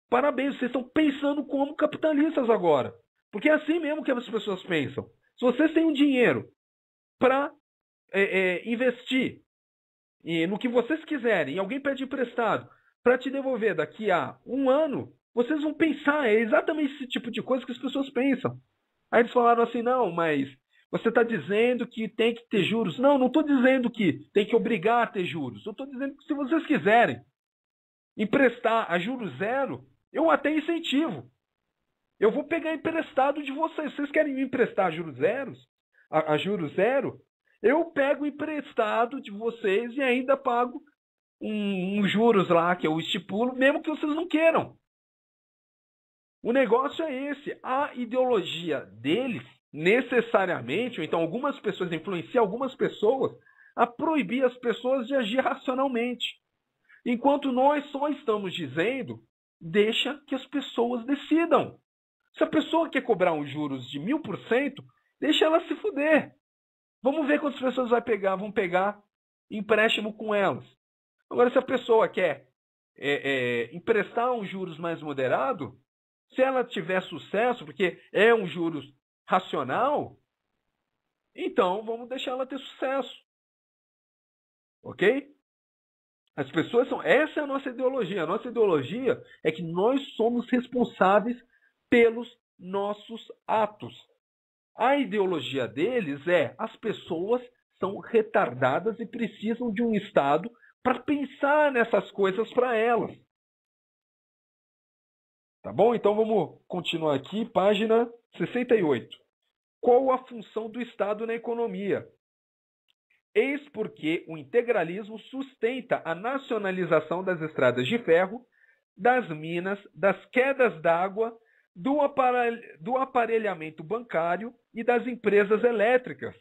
parabéns, vocês estão pensando como capitalistas agora. Porque é assim mesmo que as pessoas pensam. Se vocês têm um dinheiro para investir no que vocês quiserem, e alguém pede emprestado para te devolver daqui a um ano, vocês vão pensar, é exatamente esse tipo de coisa que as pessoas pensam. Aí eles falaram assim, não, mas você está dizendo que tem que ter juros. Não, não estou dizendo que tem que obrigar a ter juros. Eu estou dizendo que se vocês quiserem emprestar a juros zero, eu até incentivo. Eu vou pegar emprestado de vocês. Vocês querem me emprestar a juros zero? Eu pego emprestado de vocês e ainda pago um juros lá que eu estipulo, mesmo que vocês não queiram. O negócio é esse. A ideologia deles, necessariamente, ou então algumas pessoas influenciam algumas pessoas a proibir as pessoas de agir racionalmente. Enquanto nós só estamos dizendo, deixa que as pessoas decidam. Se a pessoa quer cobrar uns juros de 1000%, deixa ela se fuder. Vamos ver quantas pessoas vão pegar empréstimo com elas. Agora, se a pessoa quer emprestar um juros mais moderado, se ela tiver sucesso, porque é um juros racional, então vamos deixar ela ter sucesso. Ok? As pessoas são... Essa é a nossa ideologia. A nossa ideologia é que nós somos responsáveis pelos nossos atos. A ideologia deles é as pessoas são retardadas e precisam de um Estado para pensar nessas coisas para elas. Tá bom? Então vamos continuar aqui, página 68. Qual a função do Estado na economia? Eis porque o integralismo sustenta a nacionalização das estradas de ferro, das minas, das quedas d'água, do aparelhamento bancário e das empresas elétricas,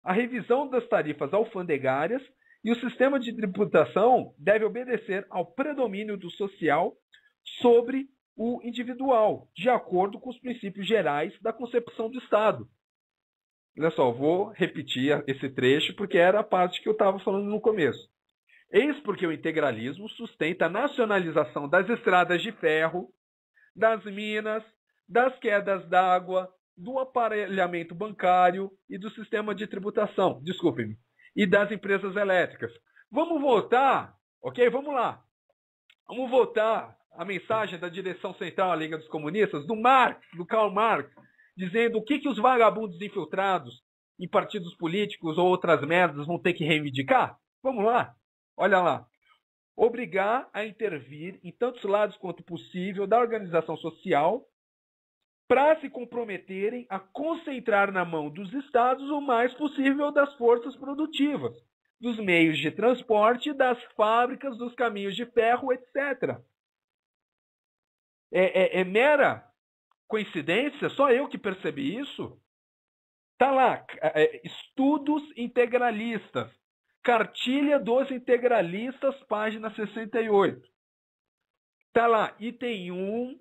a revisão das tarifas alfandegárias e o sistema de tributação deve obedecer ao predomínio do social sobre o individual, de acordo com os princípios gerais da concepção do Estado. Olha só, vou repetir esse trecho porque era a parte que eu estava falando no começo. Eis porque o integralismo sustenta a nacionalização das estradas de ferro, das minas, das quedas d'água, do aparelhamento bancário e do sistema de tributação, e das empresas elétricas. Vamos voltar Ok? Vamos lá. Vamos voltar à mensagem da direção central da Liga dos Comunistas, do Marx, do Karl Marx, dizendo o que os vagabundos infiltrados em partidos políticos ou outras merdas vão ter que reivindicar? Vamos lá. Olha lá. Obrigar a intervir em tantos lados quanto possível da organização social para se comprometerem a concentrar na mão dos estados o mais possível das forças produtivas, dos meios de transporte, das fábricas, dos caminhos de ferro, etc. É mera coincidência? Só eu que percebi isso? Tá lá, estudos integralistas, cartilha dos integralistas, página 68. Tá lá, item 1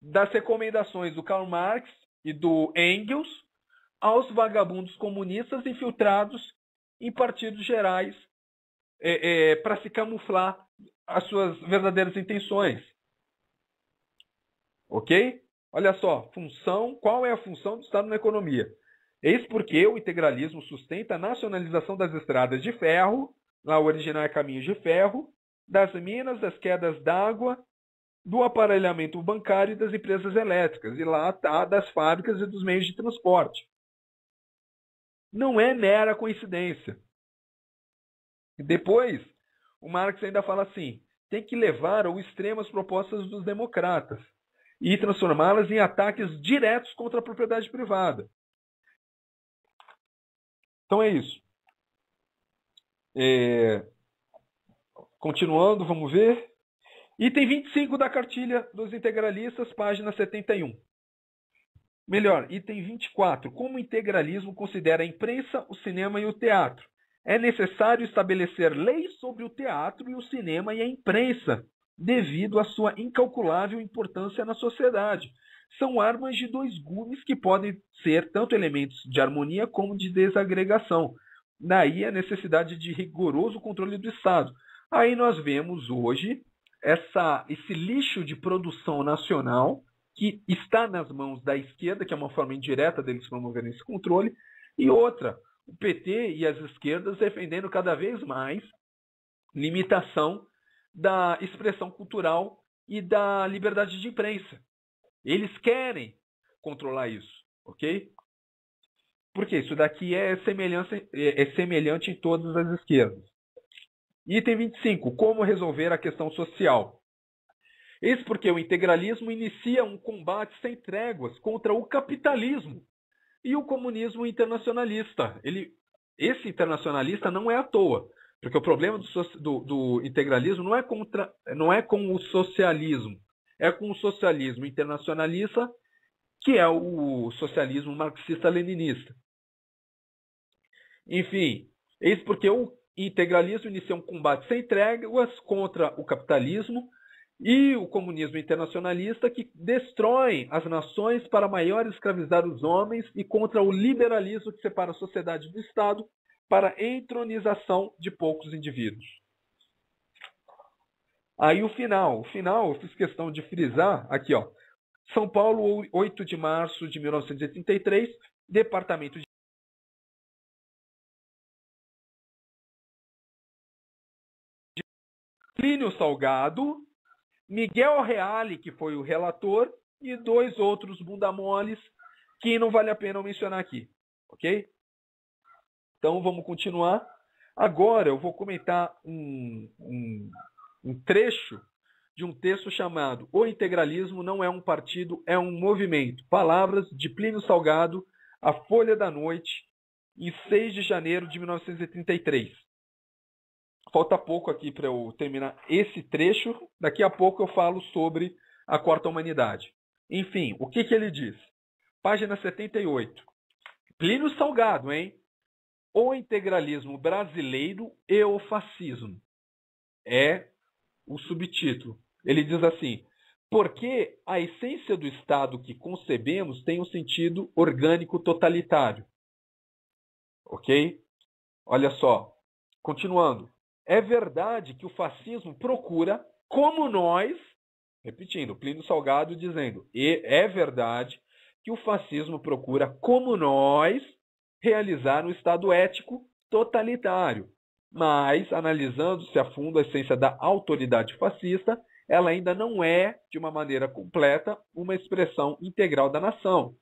das recomendações do Karl Marx e do Engels aos vagabundos comunistas infiltrados em partidos gerais para se camuflar as suas verdadeiras intenções. Ok? Olha só, qual é a função do Estado na economia? Eis porque o integralismo sustenta a nacionalização das estradas de ferro, lá o original é caminhos de ferro, das minas, das quedas d'água, do aparelhamento bancário e das empresas elétricas, e lá está das fábricas e dos meios de transporte. Não é mera coincidência. Depois, o Marx ainda fala assim, tem que levar ao extremo as propostas dos democratas e transformá-las em ataques diretos contra a propriedade privada. Então é isso. Continuando, vamos ver. Item 25 da cartilha dos integralistas, página 71. Melhor, item 24. Como o integralismo considera a imprensa, o cinema e o teatro? É necessário estabelecer leis sobre o teatro e o cinema e a imprensa, devido à sua incalculável importância na sociedade. São armas de dois gumes que podem ser tanto elementos de harmonia como de desagregação. Daí a necessidade de rigoroso controle do Estado. Aí nós vemos hoje esse lixo de produção nacional que está nas mãos da esquerda, que é uma forma indireta deles promoverem esse controle, e outra, o PT e as esquerdas defendendo cada vez mais limitação da expressão cultural e da liberdade de imprensa. Eles querem controlar isso, ok? Porque isso daqui é semelhante em todas as esquerdas. Item 25. Como resolver a questão social? Eis porque o integralismo inicia um combate sem tréguas contra o capitalismo e o comunismo internacionalista. Esse internacionalista não é à toa, porque o problema do integralismo não é com o socialismo, é com o socialismo internacionalista, que é o socialismo marxista-leninista. Enfim, eis porque o integralismo inicia um combate sem tréguas contra o capitalismo e o comunismo internacionalista, que destroem as nações para maior escravizar os homens, e contra o liberalismo que separa a sociedade do Estado para a entronização de poucos indivíduos. Aí o final eu fiz questão de frisar aqui, ó. São Paulo, 8 de março de 1983, Departamento de Plínio Salgado, Miguel Reale, que foi o relator, e 2 outros bundamoles que não vale a pena eu mencionar aqui, ok? Então vamos continuar. Agora eu vou comentar um trecho de um texto chamado O Integralismo Não é um Partido, é um Movimento. Palavras de Plínio Salgado, A Folha da Noite, em 6 de janeiro de 1933. Falta pouco aqui para eu terminar esse trecho. Daqui a pouco eu falo sobre a quarta humanidade. Enfim, o que ele diz? Página 78. Plínio Salgado, hein? O integralismo brasileiro e o fascismo. É o subtítulo. Ele diz assim: porque a essência do Estado que concebemos tem um sentido orgânico totalitário. Ok? Olha só. Continuando. É verdade que o fascismo procura, como nós, repetindo, Plínio Salgado dizendo, é verdade que o fascismo procura, como nós, realizar um Estado ético totalitário. Mas, analisando-se a fundo a essência da autoridade fascista, ela ainda não é, de uma maneira completa, uma expressão integral da nação,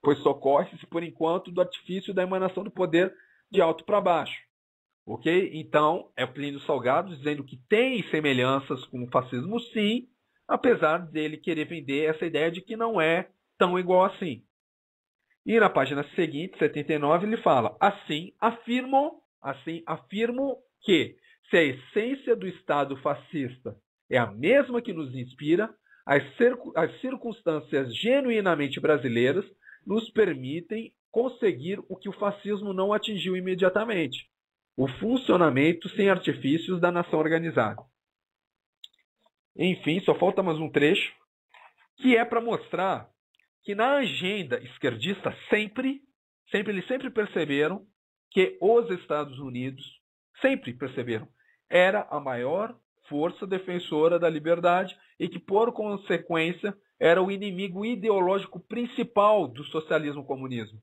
pois socorre-se, por enquanto, do artifício da emanação do poder de alto para baixo. Ok? Então, é Plínio Salgado dizendo que tem semelhanças com o fascismo, sim, apesar dele querer vender essa ideia de que não é tão igual assim. E na página seguinte, 79, ele fala: assim afirmo que, se a essência do Estado fascista é a mesma que nos inspira, as circunstâncias genuinamente brasileiras nos permitem conseguir o que o fascismo não atingiu imediatamente: o funcionamento sem artifícios da nação organizada. Enfim, só falta mais um trecho, que é para mostrar que na agenda esquerdista eles sempre perceberam que os Estados Unidos, sempre perceberam, era a maior força defensora da liberdade e que, por consequência, era o inimigo ideológico principal do socialismo-comunismo.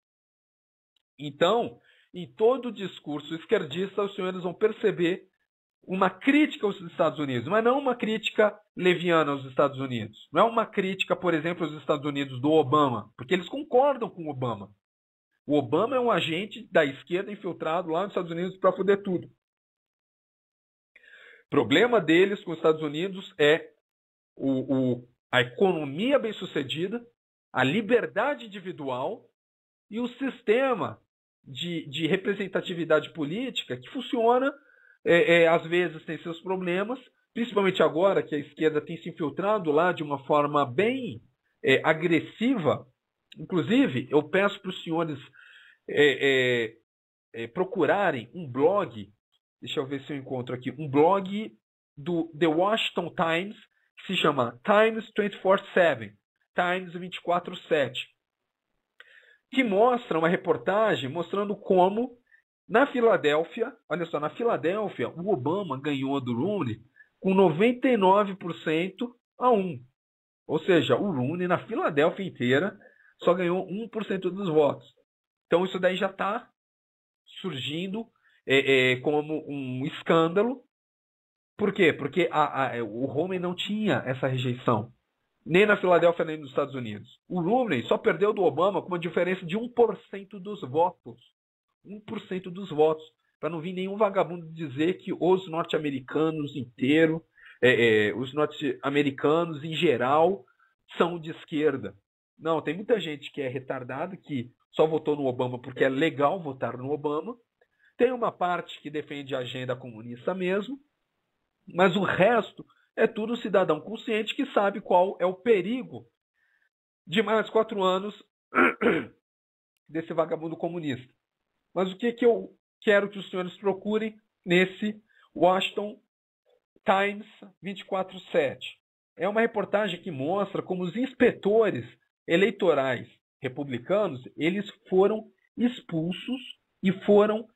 Então, em todo o discurso esquerdista, os senhores vão perceber uma crítica aos Estados Unidos, mas não uma crítica leviana aos Estados Unidos. Não é uma crítica, por exemplo, aos Estados Unidos do Obama, porque eles concordam com o Obama. O Obama é um agente da esquerda infiltrado lá nos Estados Unidos para foder tudo. O problema deles com os Estados Unidos é a economia bem-sucedida, a liberdade individual e o sistema de representatividade política que funciona. Às vezes tem seus problemas, principalmente agora que a esquerda tem se infiltrado lá de uma forma bem agressiva. Inclusive, eu peço para os senhores procurarem um blog, deixa eu ver se eu encontro aqui, um blog do The Washington Times, que se chama Times 24/7, Times 24/7, que mostra uma reportagem mostrando como na Filadélfia, olha só, na Filadélfia, o Obama ganhou do Rooney com 99% a 1. Ou seja, o Rooney na Filadélfia inteira só ganhou 1% dos votos. Então isso daí já está surgindo como um escândalo. Por quê? Porque o Rooney não tinha essa rejeição, nem na Filadélfia, nem nos Estados Unidos. O Rooney só perdeu do Obama com uma diferença de 1% dos votos. 1% dos votos, para não vir nenhum vagabundo dizer que os norte-americanos inteiros, os norte-americanos em geral, são de esquerda. Não, tem muita gente que é retardada, que só votou no Obama porque é legal votar no Obama. Tem uma parte que defende a agenda comunista mesmo, mas o resto é tudo cidadão consciente que sabe qual é o perigo de mais 4 anos desse vagabundo comunista. Mas o que eu quero que os senhores procurem nesse Washington Times 24/7? É uma reportagem que mostra como os inspetores eleitorais republicanos eles foram expulsos e foram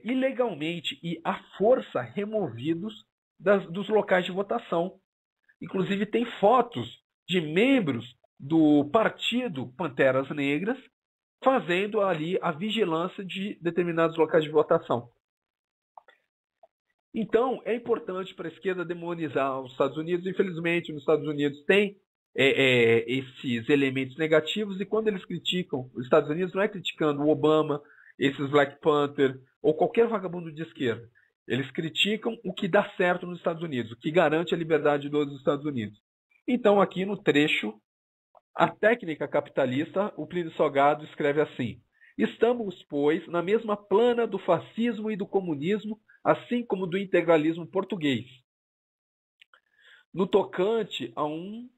ilegalmente e à força removidos dos locais de votação. Inclusive tem fotos de membros do partido Panteras Negras fazendo ali a vigilância de determinados locais de votação. Então, é importante para a esquerda demonizar os Estados Unidos. Infelizmente, nos Estados Unidos tem esses elementos negativos, e quando eles criticam os Estados Unidos, não é criticando o Obama, esses Black Panther ou qualquer vagabundo de esquerda. Eles criticam o que dá certo nos Estados Unidos, o que garante a liberdade dos Estados Unidos. Então, aqui no trecho, a técnica capitalista, o Plínio Salgado escreve assim: estamos, pois, na mesma plana do fascismo e do comunismo, assim como do integralismo português, no tocante a um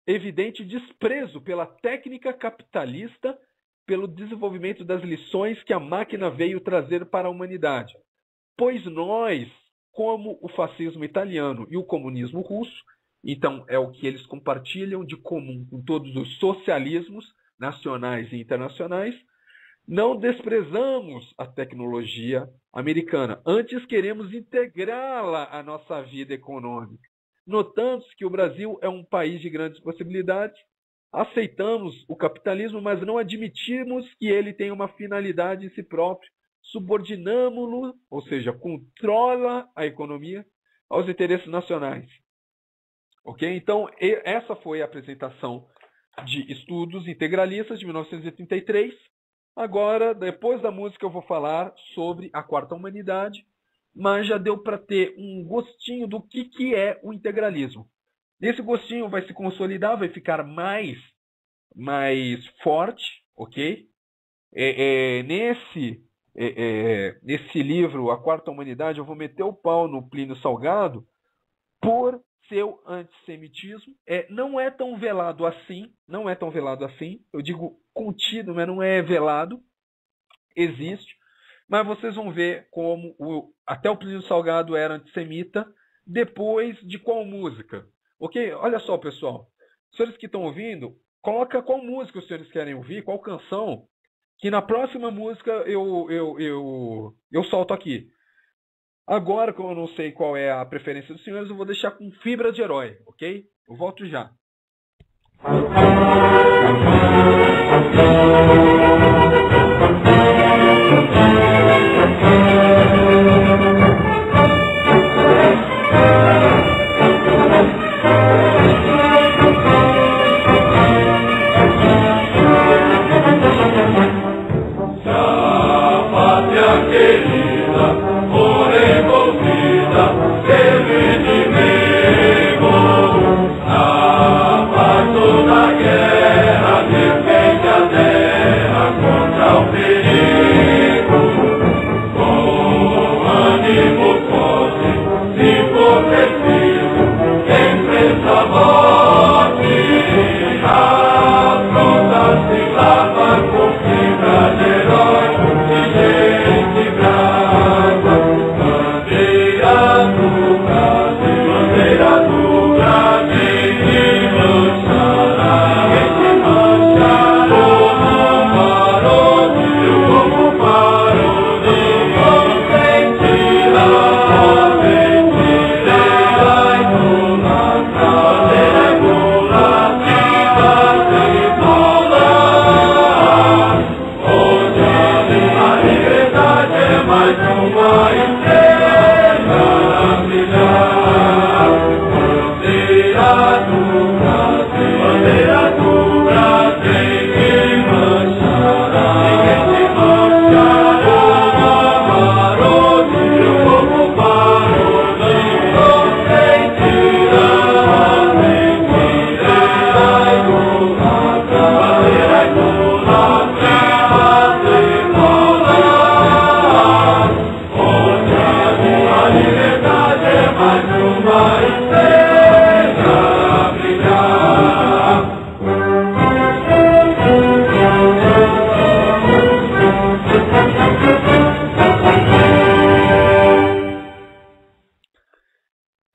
evidente desprezo pela técnica capitalista, pelo desenvolvimento das lições que a máquina veio trazer para a humanidade. Pois nós, como o fascismo italiano e o comunismo russo, então é o que eles compartilham de comum com todos os socialismos nacionais e internacionais, não desprezamos a tecnologia americana, antes queremos integrá-la à nossa vida econômica. Notamos que o Brasil é um país de grandes possibilidades, aceitamos o capitalismo, mas não admitimos que ele tenha uma finalidade em si próprio, subordinamo-lo, ou seja, controla a economia aos interesses nacionais. Ok? Então, essa foi a apresentação de Estudos Integralistas de 1933. Agora, depois da música, eu vou falar sobre a Quarta Humanidade, mas já deu para ter um gostinho do que é o integralismo. Esse gostinho vai se consolidar, vai ficar mais forte, ok? Nesse livro, A Quarta Humanidade, eu vou meter o pau no Plínio Salgado por seu antissemitismo. Não é tão velado assim, eu digo contido, mas não é velado, existe, mas vocês vão ver como até o Plínio Salgado era antissemita, depois de qual música? Ok? Olha só, pessoal, os senhores que estão ouvindo, coloca qual música os senhores querem ouvir, qual canção, que na próxima música eu solto aqui. Agora, como eu não sei qual é a preferência dos senhores, eu vou deixar com Fibra de Herói, ok? Eu volto já.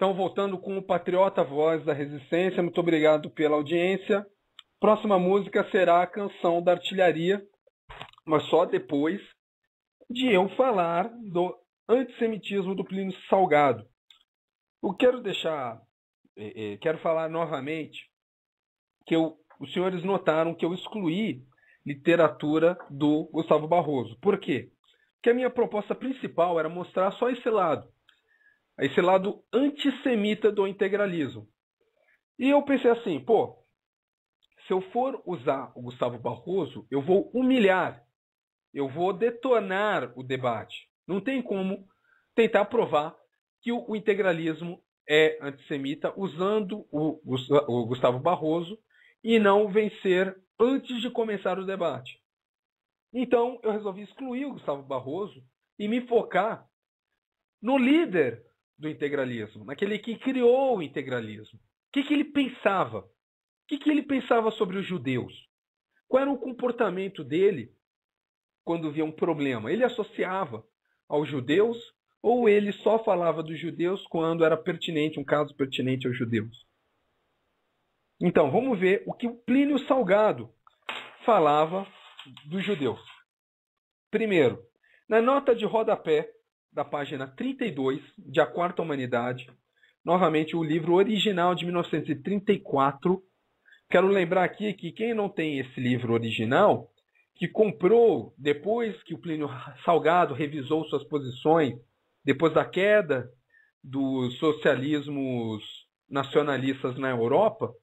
Então, voltando com o Patriota Voz da Resistência, muito obrigado pela audiência. Próxima música será a Canção da Artilharia, mas só depois de eu falar do antissemitismo do Plínio Salgado. Eu quero falar novamente que os senhores notaram que eu excluí literatura do Gustavo Barroso. Por quê? Porque a minha proposta principal era mostrar só esse lado antissemita do integralismo. E eu pensei assim, se eu for usar o Gustavo Barroso, eu vou humilhar, eu vou detonar o debate. Não tem como tentar provar que o integralismo é antissemita usando o Gustavo Barroso e não vencer antes de começar o debate. Então, eu resolvi excluir o Gustavo Barroso e me focar no líder do integralismo, naquele que criou o integralismo. O que ele pensava? O que ele pensava sobre os judeus? Qual era o comportamento dele quando via um problema? Ele associava aos judeus ou ele só falava dos judeus quando era pertinente, um caso pertinente aos judeus? Então, vamos ver o que o Plínio Salgado falava dos judeus. Primeiro, na nota de rodapé da página 32 de A Quarta Humanidade, novamente o livro original de 1934. Quero lembrar aqui que quem não tem esse livro original, que comprou, depois que o Plínio Salgado revisou suas posições, depois da queda dos socialismos nacionalistas na Europa,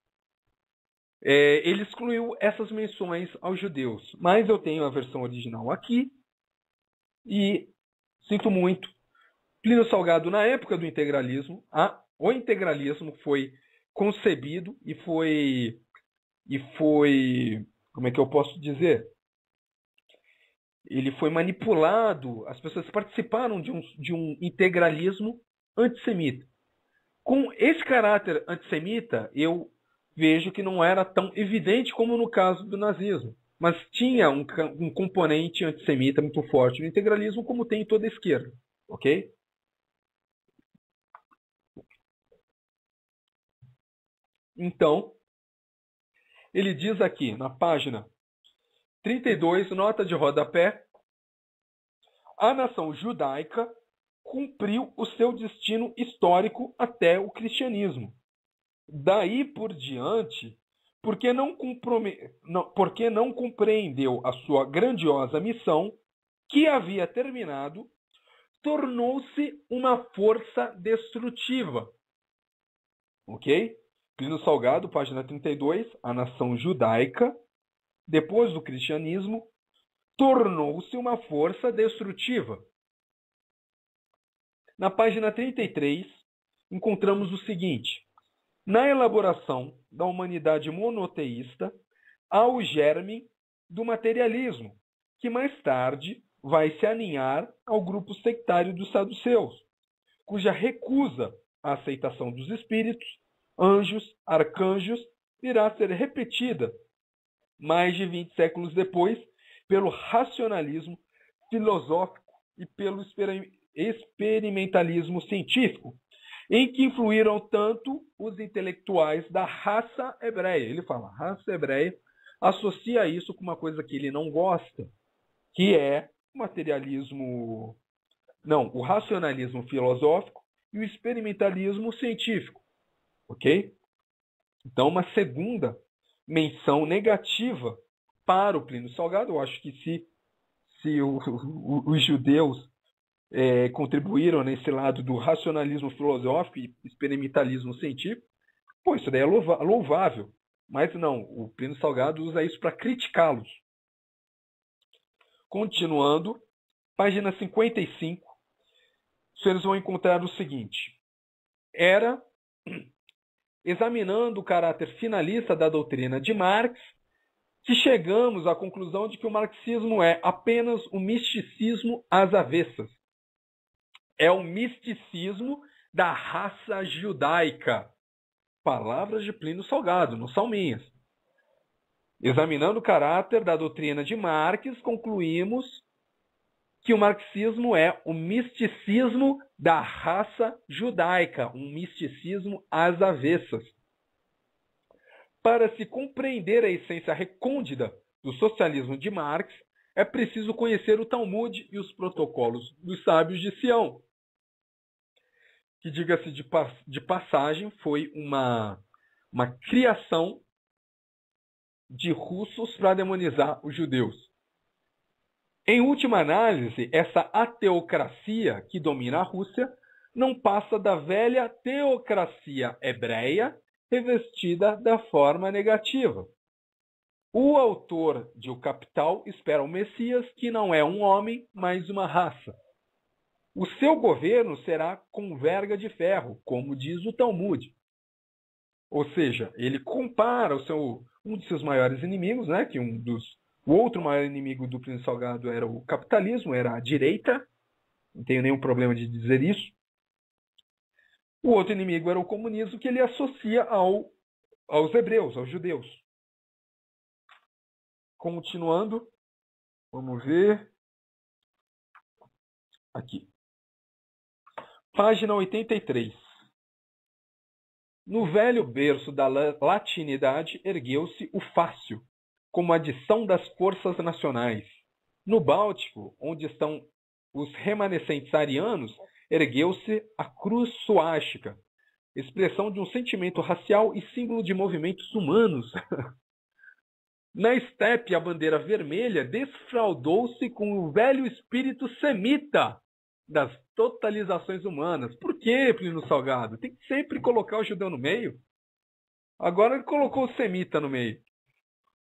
ele excluiu essas menções aos judeus. Mas eu tenho a versão original aqui e sinto muito. Plínio Salgado, na época do integralismo, o integralismo foi concebido e foi, como é que eu posso dizer? Ele foi manipulado, as pessoas participaram de um integralismo antissemita. Com esse caráter antissemita, eu vejo que não era tão evidente como no caso do nazismo, mas tinha um componente antissemita muito forte no integralismo, como tem em toda a esquerda, ok? Então, ele diz aqui na página 32, nota de rodapé: a nação judaica cumpriu o seu destino histórico até o cristianismo. Daí por diante, porque não compreendeu a sua grandiosa missão, que havia terminado, tornou-se uma força destrutiva. Ok? Plínio Salgado, página 32, a nação judaica, depois do cristianismo, tornou-se uma força destrutiva. Na página 33, encontramos o seguinte: na elaboração da humanidade monoteísta, há o germe do materialismo, que mais tarde vai se aninhar ao grupo sectário dos saduceus, cuja recusa à aceitação dos espíritos, anjos, arcanjos, irá ser repetida, mais de 20 séculos depois, pelo racionalismo filosófico e pelo experimentalismo científico, em que influíram tanto os intelectuais da raça hebreia. Ele fala, raça hebreia, associa isso com uma coisa que ele não gosta, que é o materialismo, não, o racionalismo filosófico e o experimentalismo científico. Ok? Então, uma segunda menção negativa para o Plínio Salgado. Eu acho que se os judeus contribuíram nesse lado do racionalismo filosófico e experimentalismo científico, pô, isso daí é louvável. Mas não, o Plínio Salgado usa isso para criticá-los. Continuando, página 55, os senhores vão encontrar o seguinte: examinando o caráter finalista da doutrina de Marx, que chegamos à conclusão de que o marxismo é apenas um misticismo às avessas. É o misticismo da raça judaica. Palavras de Plínio Salgado, não são minhas. Examinando o caráter da doutrina de Marx, concluímos que o marxismo é o misticismo da raça judaica, um misticismo às avessas. Para se compreender a essência recôndita do socialismo de Marx, é preciso conhecer o Talmud e os protocolos dos sábios de Sião, que, diga-se de passagem, foi uma criação de russos para demonizar os judeus. Em última análise, essa ateocracia que domina a Rússia não passa da velha teocracia hebreia revestida da forma negativa. O autor de O Capital espera o Messias, que não é um homem, mas uma raça. O seu governo será com verga de ferro, como diz o Talmud. Ou seja, ele compara um de seus maiores inimigos, né, que o outro maior inimigo do Plínio Salgado era o capitalismo, era a direita, não tenho nenhum problema de dizer isso. O outro inimigo era o comunismo, que ele associa aos hebreus, aos judeus. Continuando, vamos ver aqui. Página 83. No velho berço da latinidade ergueu-se o fácio, como adição das forças nacionais. No Báltico, onde estão os remanescentes arianos, ergueu-se a cruz suástica, expressão de um sentimento racial e símbolo de movimentos humanos. Na estepe, a bandeira vermelha desfraldou-se com o velho espírito semita das totalizações humanas. Por que, Plínio Salgado? Tem que sempre colocar o judeu no meio. Agora ele colocou o semita no meio,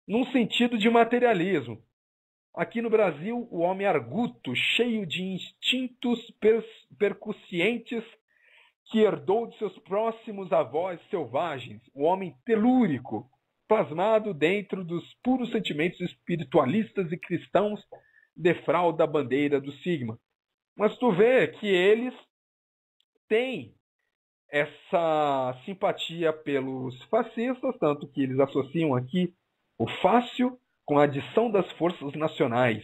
num sentido de materialismo. Aqui no Brasil, o homem arguto, cheio de instintos percussientes, que herdou de seus próximos avós selvagens, o homem telúrico, plasmado dentro dos puros sentimentos espiritualistas e cristãos, defrauda a bandeira do sigma. Mas tu vê que eles têm essa simpatia pelos fascistas, tanto que eles associam aqui o fácil com a adição das forças nacionais.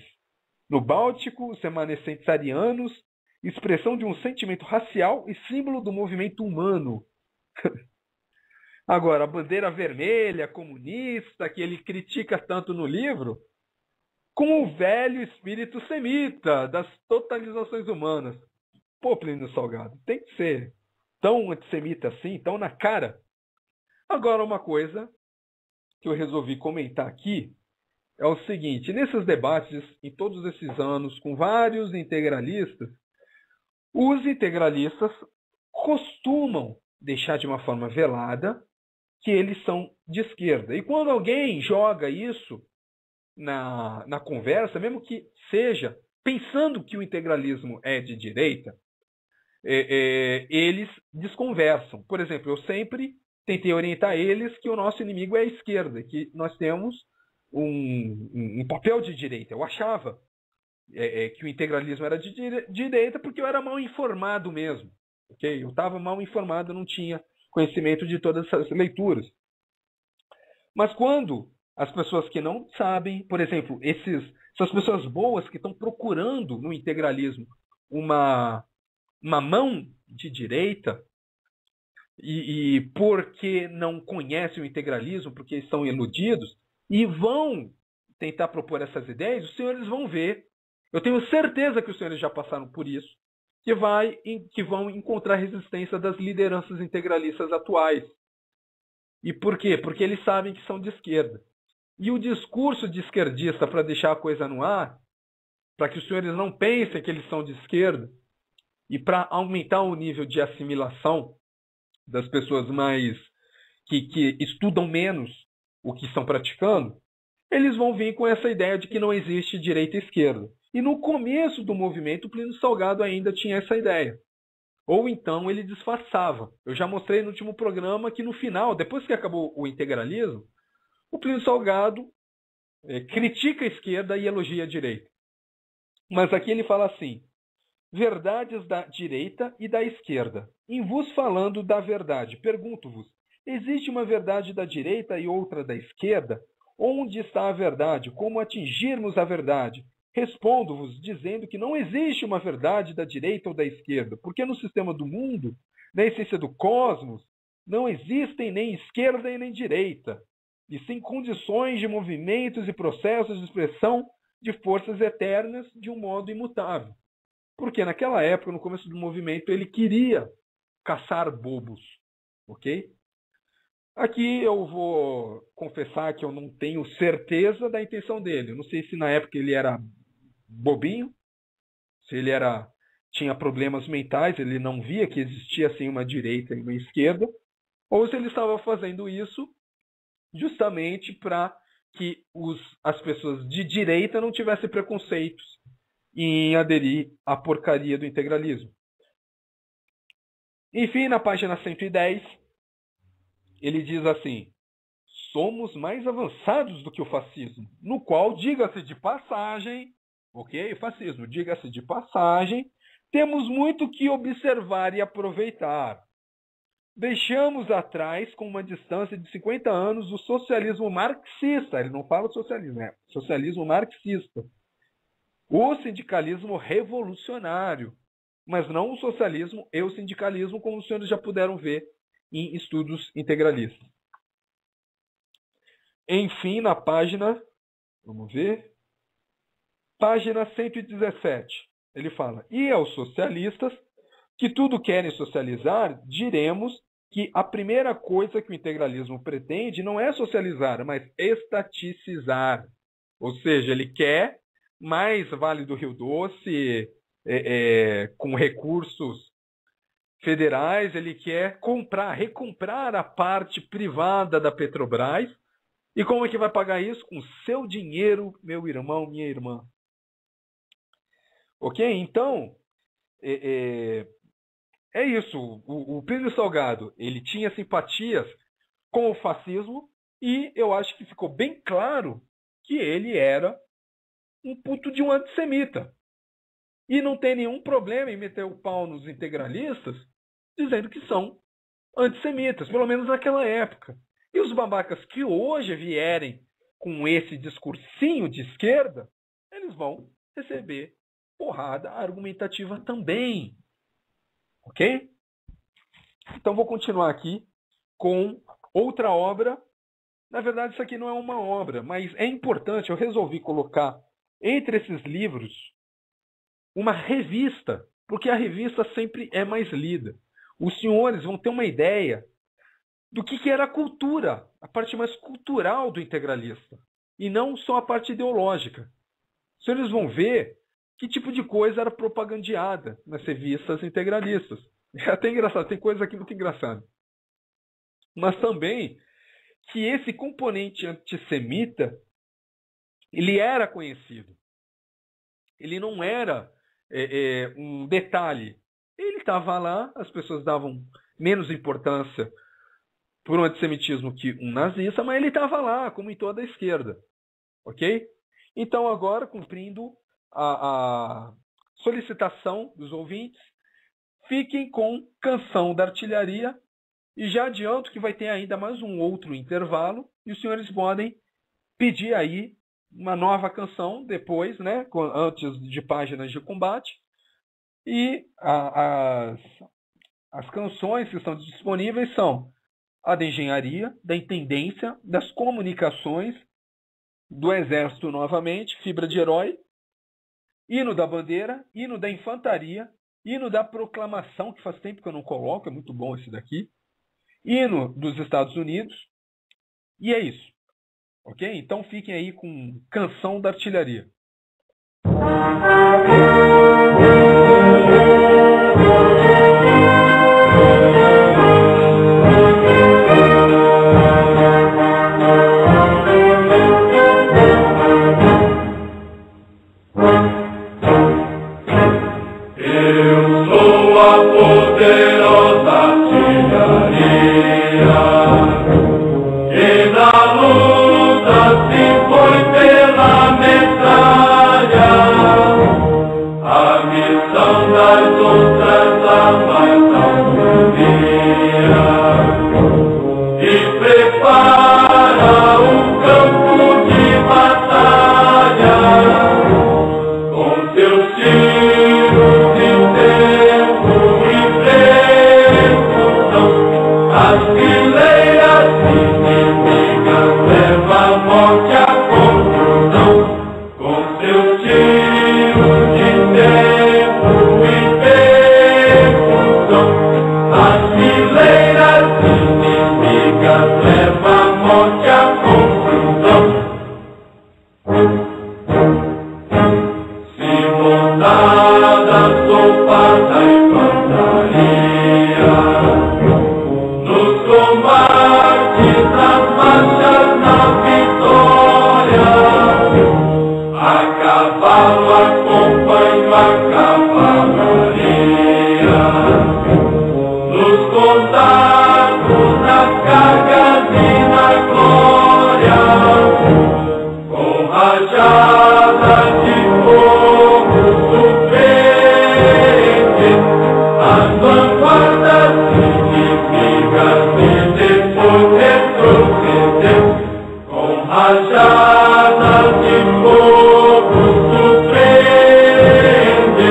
No Báltico, os remanescentes arianos, expressão de um sentimento racial e símbolo do movimento humano. Agora, a bandeira vermelha, comunista, que ele critica tanto no livro, com o velho espírito semita das totalizações humanas. Pô, Plínio Salgado, tem que ser tão antissemita assim, tão na cara. Agora, uma coisa que eu resolvi comentar aqui é o seguinte: nesses debates, em todos esses anos, com vários integralistas, os integralistas costumam deixar de uma forma velada que eles são de esquerda. E quando alguém joga isso na conversa, mesmo que seja pensando que o integralismo é de direita, eles desconversam. Por exemplo, eu sempre tentei orientar eles que o nosso inimigo é a esquerda, que nós temos um papel de direita. Eu achava que o integralismo era de direita porque eu era mal informado mesmo. Okay? Eu estava mal informado, não tinha conhecimento de todas essas leituras. Mas quando as pessoas que não sabem, por exemplo, essas pessoas boas que estão procurando no integralismo uma mão de direita, e porque não conhecem o integralismo, porque estão iludidos, e vão tentar propor essas ideias, os senhores vão ver, eu tenho certeza que os senhores já passaram por isso, que vão encontrar resistência das lideranças integralistas atuais. E por quê? Porque eles sabem que são de esquerda. E o discurso de esquerdista, para deixar a coisa no ar, para que os senhores não pensem que eles são de esquerda, e para aumentar o nível de assimilação das pessoas mais que estudam menos o que estão praticando, eles vão vir com essa ideia de que não existe direita e esquerda. E no começo do movimento, o Plínio Salgado ainda tinha essa ideia. Ou então ele disfarçava. Eu já mostrei no último programa que no final, depois que acabou o integralismo, o Plínio Salgado critica a esquerda e elogia a direita. Mas aqui ele fala assim: verdades da direita e da esquerda. Em vos falando da verdade, pergunto-vos, existe uma verdade da direita e outra da esquerda? Onde está a verdade? Como atingirmos a verdade? Respondo-vos dizendo que não existe uma verdade da direita ou da esquerda, porque no sistema do mundo, na essência do cosmos, não existem nem esquerda e nem direita, e sim condições de movimentos e processos de expressão de forças eternas de um modo imutável. Porque naquela época, no começo do movimento, ele queria caçar bobos, ok? Aqui eu vou confessar que eu não tenho certeza da intenção dele. Eu não sei se na época ele era bobinho, se ele tinha problemas mentais, ele não via que existia assim uma direita e uma esquerda, ou se ele estava fazendo isso justamente para que as pessoas de direita não tivessem preconceitos em aderir à porcaria do integralismo. Enfim, na página 110, ele diz assim: somos mais avançados do que o fascismo, no qual, diga-se de passagem, ok? Fascismo, diga-se de passagem, temos muito que observar e aproveitar. Deixamos atrás, com uma distância de 50 anos, o socialismo marxista. Ele não fala socialismo, é socialismo marxista. O sindicalismo revolucionário, mas não o socialismo e o sindicalismo, como os senhores já puderam ver em estudos integralistas. Enfim, na página, vamos ver, página 117, ele fala: e aos socialistas, que tudo querem socializar, diremos que a primeira coisa que o integralismo pretende não é socializar, mas estaticizar. Ou seja, ele quer mais Vale do Rio Doce, com recursos federais, ele quer recomprar a parte privada da Petrobras. E como é que vai pagar isso? Com seu dinheiro, meu irmão, minha irmã. Ok? Então, é isso. O Plínio Salgado, ele tinha simpatias com o fascismo e eu acho que ficou bem claro que ele era um puto de um antissemita. E não tem nenhum problema em meter o pau nos integralistas dizendo que são antissemitas, pelo menos naquela época. E os babacas que hoje vierem com esse discursinho de esquerda, eles vão receber porrada argumentativa também. Ok? Então vou continuar aqui com outra obra. Na verdade, isso aqui não é uma obra, mas é importante, eu resolvi colocar entre esses livros uma revista, porque a revista sempre é mais lida. Os senhores vão ter uma ideia do que era a cultura, a parte mais cultural do integralista, e não só a parte ideológica. Os senhores vão ver que tipo de coisa era propagandeada nas revistas integralistas. É até engraçado, tem coisa aqui muito engraçada. Mas também que esse componente antissemita, ele era conhecido. Ele não era um detalhe. Ele estava lá, as pessoas davam menos importância por um antissemitismo que um nazista, mas ele estava lá, como em toda a esquerda. Ok? Então, agora, cumprindo a solicitação dos ouvintes, fiquem com Canção da Artilharia, e já adianto que vai ter ainda mais um outro intervalo, e os senhores podem pedir aí uma nova canção depois, né, antes de Páginas de Combate, e as canções que estão disponíveis são a da Engenharia, da Intendência, das Comunicações, do Exército novamente, Fibra de Herói, Hino da Bandeira, Hino da Infantaria, Hino da Proclamação, que faz tempo que eu não coloco, é muito bom esse daqui, Hino dos Estados Unidos, e é isso. Ok? Então fiquem aí com Canção da Artilharia. Eu sou a poderosa artilharia que na luta se foi pela metralha. A missão das outras armas auxilia e prepara o campo de batalha com seus tiros de tempo e precisão. As fileiras inimigas levam a morte à confusão. Com seus tiros de tempo e precisão. As fileiras inimigas levam a morte à confusão. Se montada sopa da infantaria, nos combates, nas marchas, na vitória, a cavalo acompanho a cavalaria, nos contatos, nas cargas e na glória, com rajada de fogo surpreende as vanguardas inimigas e depois retroceder. Com rajada de fogo surpreende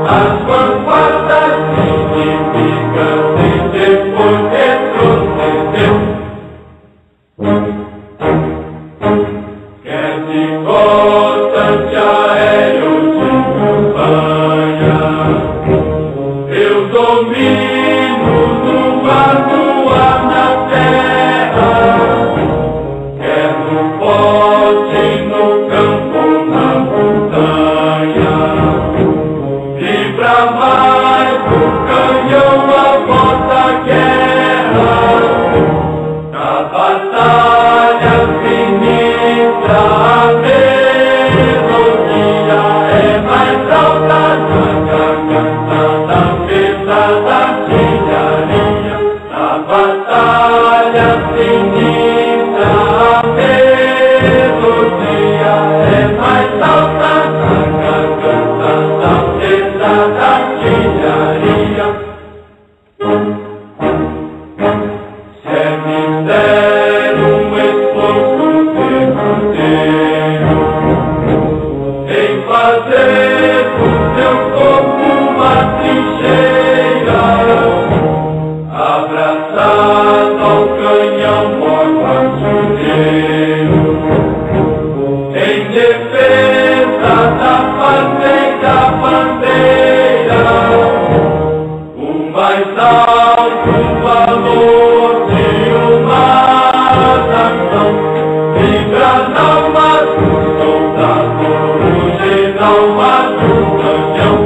as vanguardas inimigas e depois retroceder. Quer de costa, de aéreo, de campanha, eu domino no ar do alma do canhão,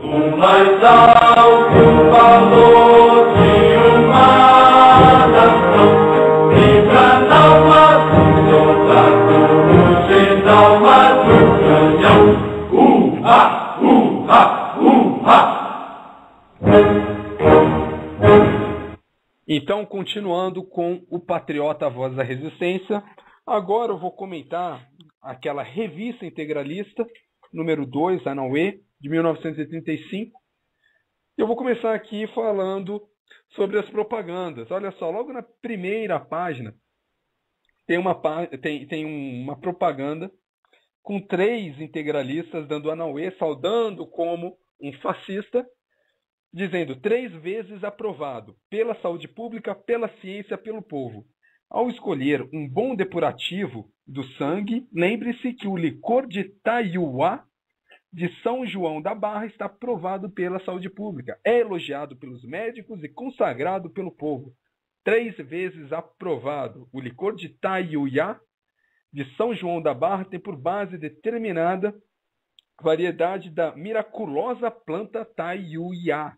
o mais alto valor de uma nação, vibra na alma do soldado, hoje na alma do canhão, uh-ha, uh-ha, uh-ha. Então, continuando com o Patriota Voz da Resistência, agora eu vou comentar aquela revista integralista, número 2, Anauê, de 1935. Eu vou começar aqui falando sobre as propagandas. Olha só, logo na primeira página tem uma propaganda com 3 integralistas dando Anauê, saudando como um fascista, dizendo 3 vezes aprovado pela saúde pública, pela ciência, pelo povo. Ao escolher um bom depurativo do sangue, lembre-se que o licor de Taiuá, de São João da Barra, está aprovado pela saúde pública, é elogiado pelos médicos e consagrado pelo povo. 3 vezes aprovado. O licor de Taiuá, de São João da Barra, tem por base determinada variedade da miraculosa planta Taiuá.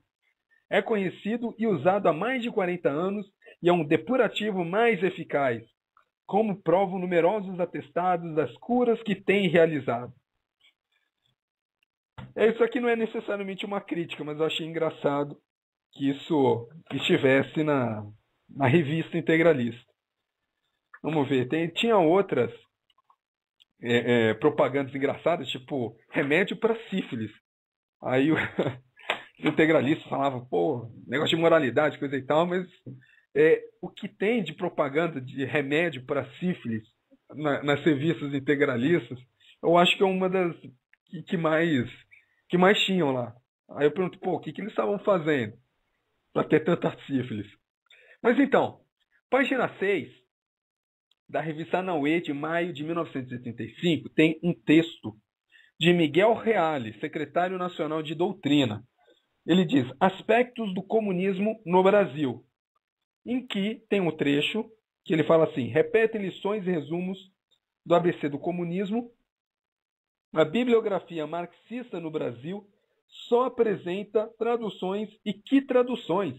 É conhecido e usado há mais de 40 anos e é um depurativo mais eficaz, como provam numerosos atestados das curas que tem realizado. Isso aqui não é necessariamente uma crítica, mas eu achei engraçado que isso estivesse na revista integralista. Vamos ver, tinha outras propagandas engraçadas, tipo remédio para sífilis. Aí os integralistas falavam, pô, negócio de moralidade, coisa e tal, mas o que tem de propaganda de remédio para sífilis nas revistas integralistas, eu acho que é uma das que mais tinham lá. Aí eu pergunto, pô, o que eles estavam fazendo para ter tanta sífilis? Mas então, página 6 da revista Anauê, de maio de 1985, tem um texto de Miguel Reale, secretário nacional de doutrina. Ele diz, aspectos do comunismo no Brasil, em que tem um trecho que ele fala assim, repete lições e resumos do ABC do comunismo. A bibliografia marxista no Brasil só apresenta traduções, e que traduções?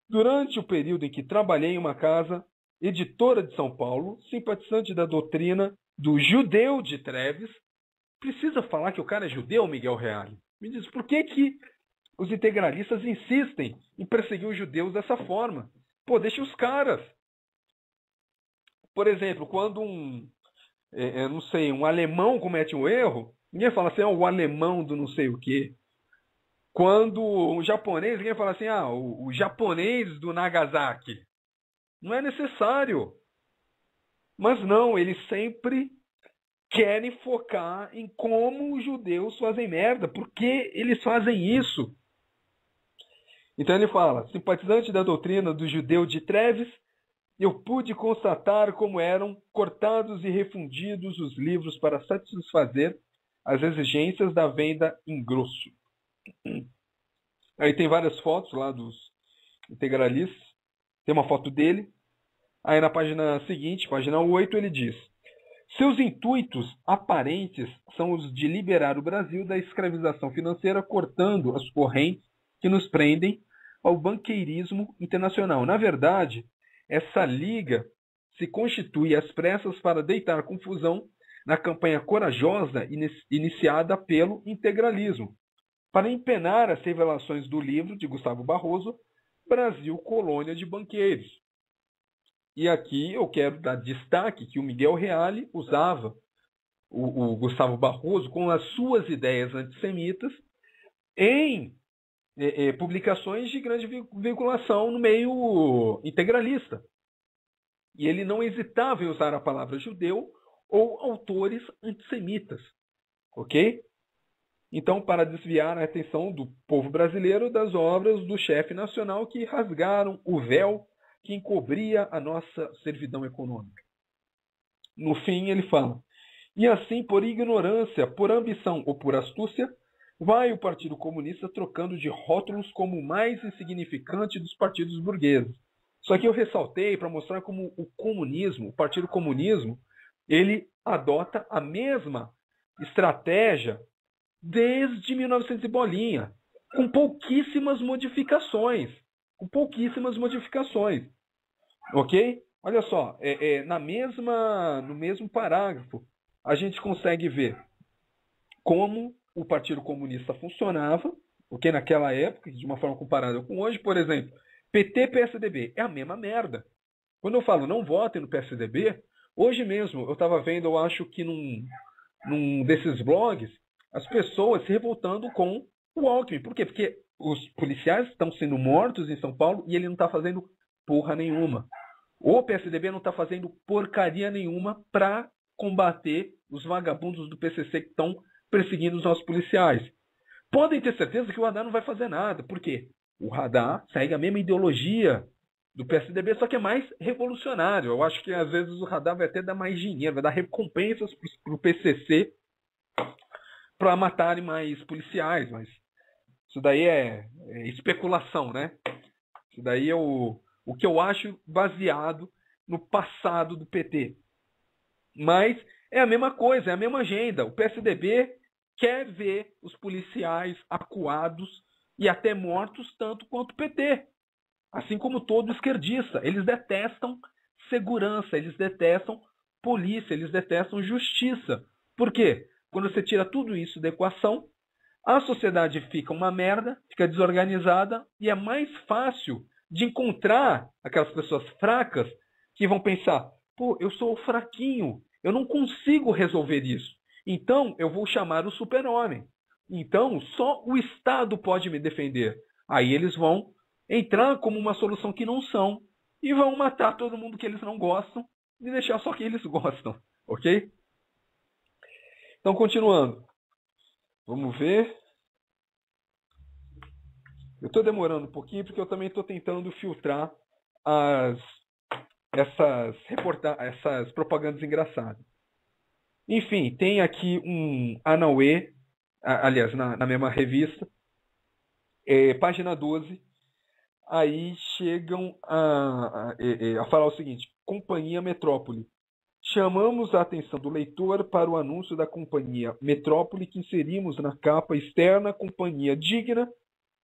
Durante o período em que trabalhei em uma casa editora de São Paulo, simpatizante da doutrina do judeu de Treves, precisa falar que o cara é judeu, Miguel Reale? Me diz, por que os integralistas insistem em perseguir os judeus dessa forma? Pô, deixa os caras. Por exemplo, quando um alemão comete um erro, ninguém fala assim, o alemão do não sei o quê. Quando um japonês, ninguém fala assim, o japonês do Nagasaki. Não é necessário. Mas não, eles sempre querem focar em como os judeus fazem merda. Por que eles fazem isso? Então ele fala, simpatizante da doutrina do judeu de Treves, eu pude constatar como eram cortados e refundidos os livros para satisfazer as exigências da venda em grosso. Aí tem várias fotos lá dos integralistas. Tem uma foto dele. Aí na página seguinte, página 8, ele diz, seus intuitos aparentes são os de liberar o Brasil da escravização financeira, cortando as correntes que nos prendem ao banqueirismo internacional. Na verdade, essa liga se constitui às pressas para deitar confusão na campanha corajosa iniciada pelo integralismo, para empenar as revelações do livro de Gustavo Barroso, Brasil, Colônia de Banqueiros. E aqui eu quero dar destaque que o Miguel Reale usava o Gustavo Barroso com as suas ideias antissemitas em publicações de grande veiculação no meio integralista. E ele não hesitava em usar a palavra judeu ou autores antissemitas. Ok? Então, para desviar a atenção do povo brasileiro das obras do chefe nacional que rasgaram o véu que encobria a nossa servidão econômica. No fim, ele fala, e assim, por ignorância, por ambição ou por astúcia, vai o Partido Comunista trocando de rótulos como o mais insignificante dos partidos burgueses. Só que eu ressaltei para mostrar como o comunismo, o Partido Comunismo, ele adota a mesma estratégia desde 1900 e bolinha, com pouquíssimas modificações. Com pouquíssimas modificações. Ok? Olha só, no mesmo parágrafo, a gente consegue ver como o Partido Comunista funcionava, porque naquela época, de uma forma comparada com hoje, por exemplo, PT e PSDB é a mesma merda. Quando eu falo não votem no PSDB, hoje mesmo eu estava vendo, eu acho que num desses blogs, as pessoas se revoltando com o Alckmin. Por quê? Porque os policiais estão sendo mortos em São Paulo e ele não está fazendo porra nenhuma. O PSDB não está fazendo porcaria nenhuma para combater os vagabundos do PCC que estão perseguindo os nossos policiais. Podem ter certeza que o Haddad não vai fazer nada. Por quê? O Haddad segue a mesma ideologia do PSDB, só que é mais revolucionário. Eu acho que às vezes o Haddad vai até dar mais dinheiro, vai dar recompensas para o PCC para matarem mais policiais. Mas isso daí é especulação, né? Isso daí é o que eu acho baseado no passado do PT. Mas é a mesma coisa, é a mesma agenda. O PSDB quer ver os policiais acuados e até mortos tanto quanto o PT. Assim como todo esquerdista. Eles detestam segurança, eles detestam polícia, eles detestam justiça. Por quê? Quando você tira tudo isso da equação, a sociedade fica uma merda, fica desorganizada e é mais fácil de encontrar aquelas pessoas fracas que vão pensar, pô, eu sou fraquinho, eu não consigo resolver isso. Então, eu vou chamar o super-homem. Então, só o Estado pode me defender. Aí eles vão entrar como uma solução que não são e vão matar todo mundo que eles não gostam e deixar só quem eles gostam. Ok? Então, continuando. Vamos ver. Eu estou demorando um pouquinho porque eu também estou tentando filtrar essas propagandas engraçadas. Enfim, tem aqui um Anauê, aliás, na mesma revista, página 12, aí chegam a falar o seguinte: Companhia Metrópole. Chamamos a atenção do leitor para o anúncio da Companhia Metrópole que inserimos na capa externa, companhia digna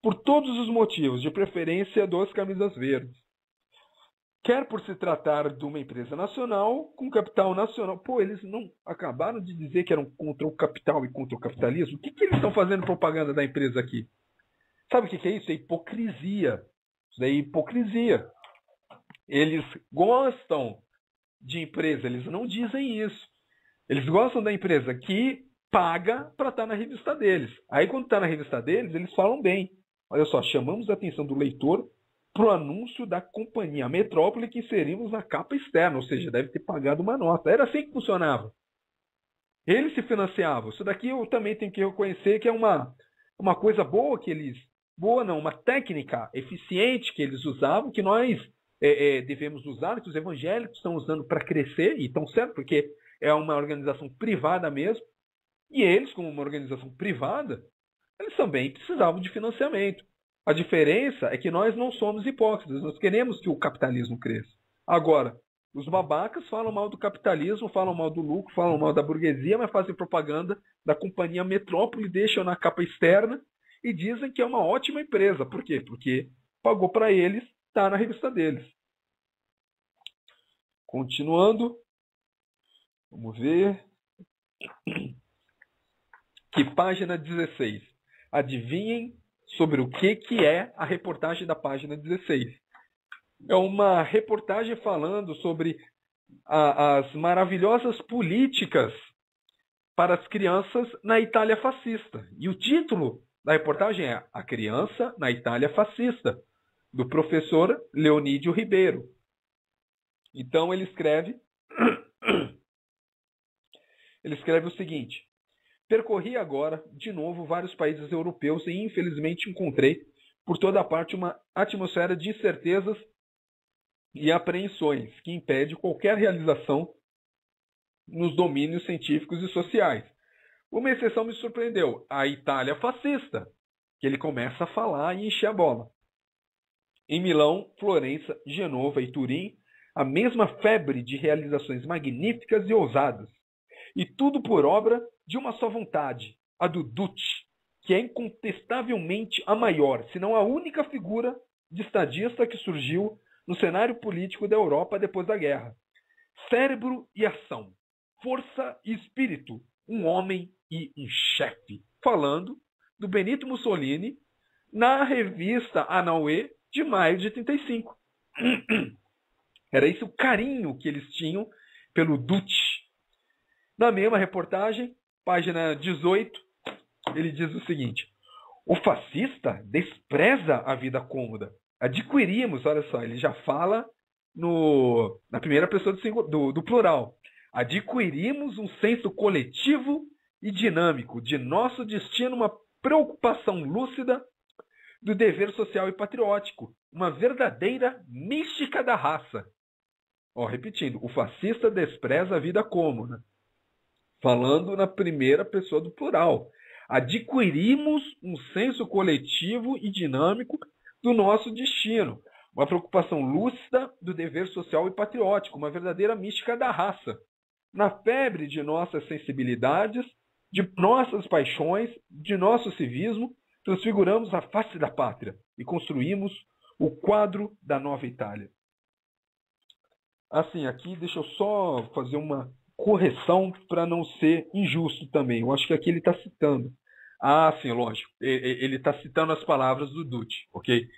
por todos os motivos, de preferência dos camisas verdes. Quer por se tratar de uma empresa nacional, com capital nacional. Pô, eles não acabaram de dizer que eram contra o capital e contra o capitalismo? O que eles estão fazendo propaganda da empresa aqui? Sabe o que é isso? É hipocrisia. Isso daí é hipocrisia. Eles gostam de empresa, eles não dizem isso. Eles gostam da empresa que paga para estar na revista deles. Aí quando está na revista deles, eles falam bem. Olha só, chamamos a atenção do leitor para o anúncio da Companhia Metrópole que inserimos na capa externa, ou seja, deve ter pagado uma nota. Era assim que funcionava. Eles se financiavam. Isso daqui eu também tenho que reconhecer que é uma coisa boa que eles... Boa não, uma técnica eficiente que eles usavam, que nós devemos usar, que os evangélicos estão usando para crescer, e estão certo, porque é uma organização privada mesmo, e eles, como uma organização privada, eles também precisavam de financiamento. A diferença é que nós não somos hipócritas, nós queremos que o capitalismo cresça. Agora, os babacas falam mal do capitalismo, falam mal do lucro, falam mal da burguesia, mas fazem propaganda da Companhia Metrópole, deixam na capa externa e dizem que é uma ótima empresa. Por quê? Porque pagou para eles, está na revista deles. Continuando, vamos ver. Que página 16. Adivinhem sobre o que é a reportagem da página 16. É uma reportagem falando sobre as maravilhosas políticas para as crianças na Itália fascista. E o título da reportagem é A Criança na Itália Fascista, do professor Leonídio Ribeiro. Então ele escreve o seguinte: percorri agora, de novo, vários países europeus e infelizmente encontrei por toda parte uma atmosfera de incertezas e apreensões que impede qualquer realização nos domínios científicos e sociais. Uma exceção me surpreendeu, a Itália fascista, que ele começa a falar e encher a bola. Em Milão, Florença, Genova e Turim, a mesma febre de realizações magníficas e ousadas. E tudo por obra de uma só vontade, a do Duce, que é incontestavelmente a maior, se não a única figura de estadista que surgiu no cenário político da Europa depois da guerra. Cérebro e ação, força e espírito, um homem e um chefe. Falando do Benito Mussolini na revista Anaue de maio de 1935. Era esse o carinho que eles tinham pelo Duce. Na mesma reportagem, página 18, ele diz o seguinte: o fascista despreza a vida cômoda. Adquirimos, olha só, ele já fala na primeira pessoa do plural. Adquirimos um senso coletivo e dinâmico de nosso destino, uma preocupação lúcida do dever social e patriótico, uma verdadeira mística da raça. Repetindo, o fascista despreza a vida cômoda. Falando na primeira pessoa do plural. Adquirimos um senso coletivo e dinâmico do nosso destino, uma preocupação lúcida do dever social e patriótico, uma verdadeira mística da raça. Na febre de nossas sensibilidades, de nossas paixões, de nosso civismo, transfiguramos a face da pátria e construímos o quadro da nova Itália. Assim, aqui deixa eu só fazer uma correção para não ser injusto também. Eu acho que aqui ele está citando. Sim, lógico. Ele está citando as palavras do Duce, ok?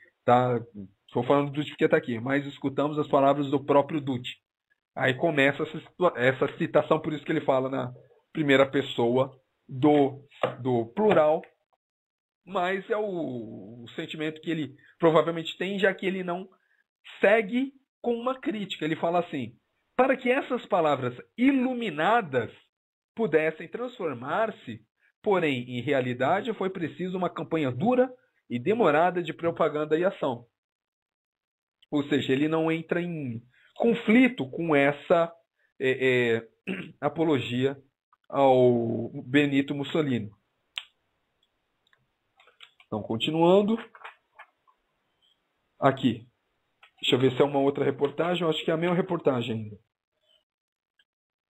Estou falando do Duce porque está aqui, mas escutamos as palavras do próprio Duce. Aí começa essa citação, por isso que ele fala na primeira pessoa do plural, mas é o sentimento que ele provavelmente tem, já que ele não segue com uma crítica. Ele fala assim: para que essas palavras iluminadas pudessem transformar-se, porém, em realidade, foi preciso uma campanha dura e demorada de propaganda e ação. Ou seja, ele não entra em conflito com essa apologia ao Benito Mussolini. Então, continuando. Aqui. Deixa eu ver se é uma outra reportagem. Eu acho que é a mesma reportagem ainda.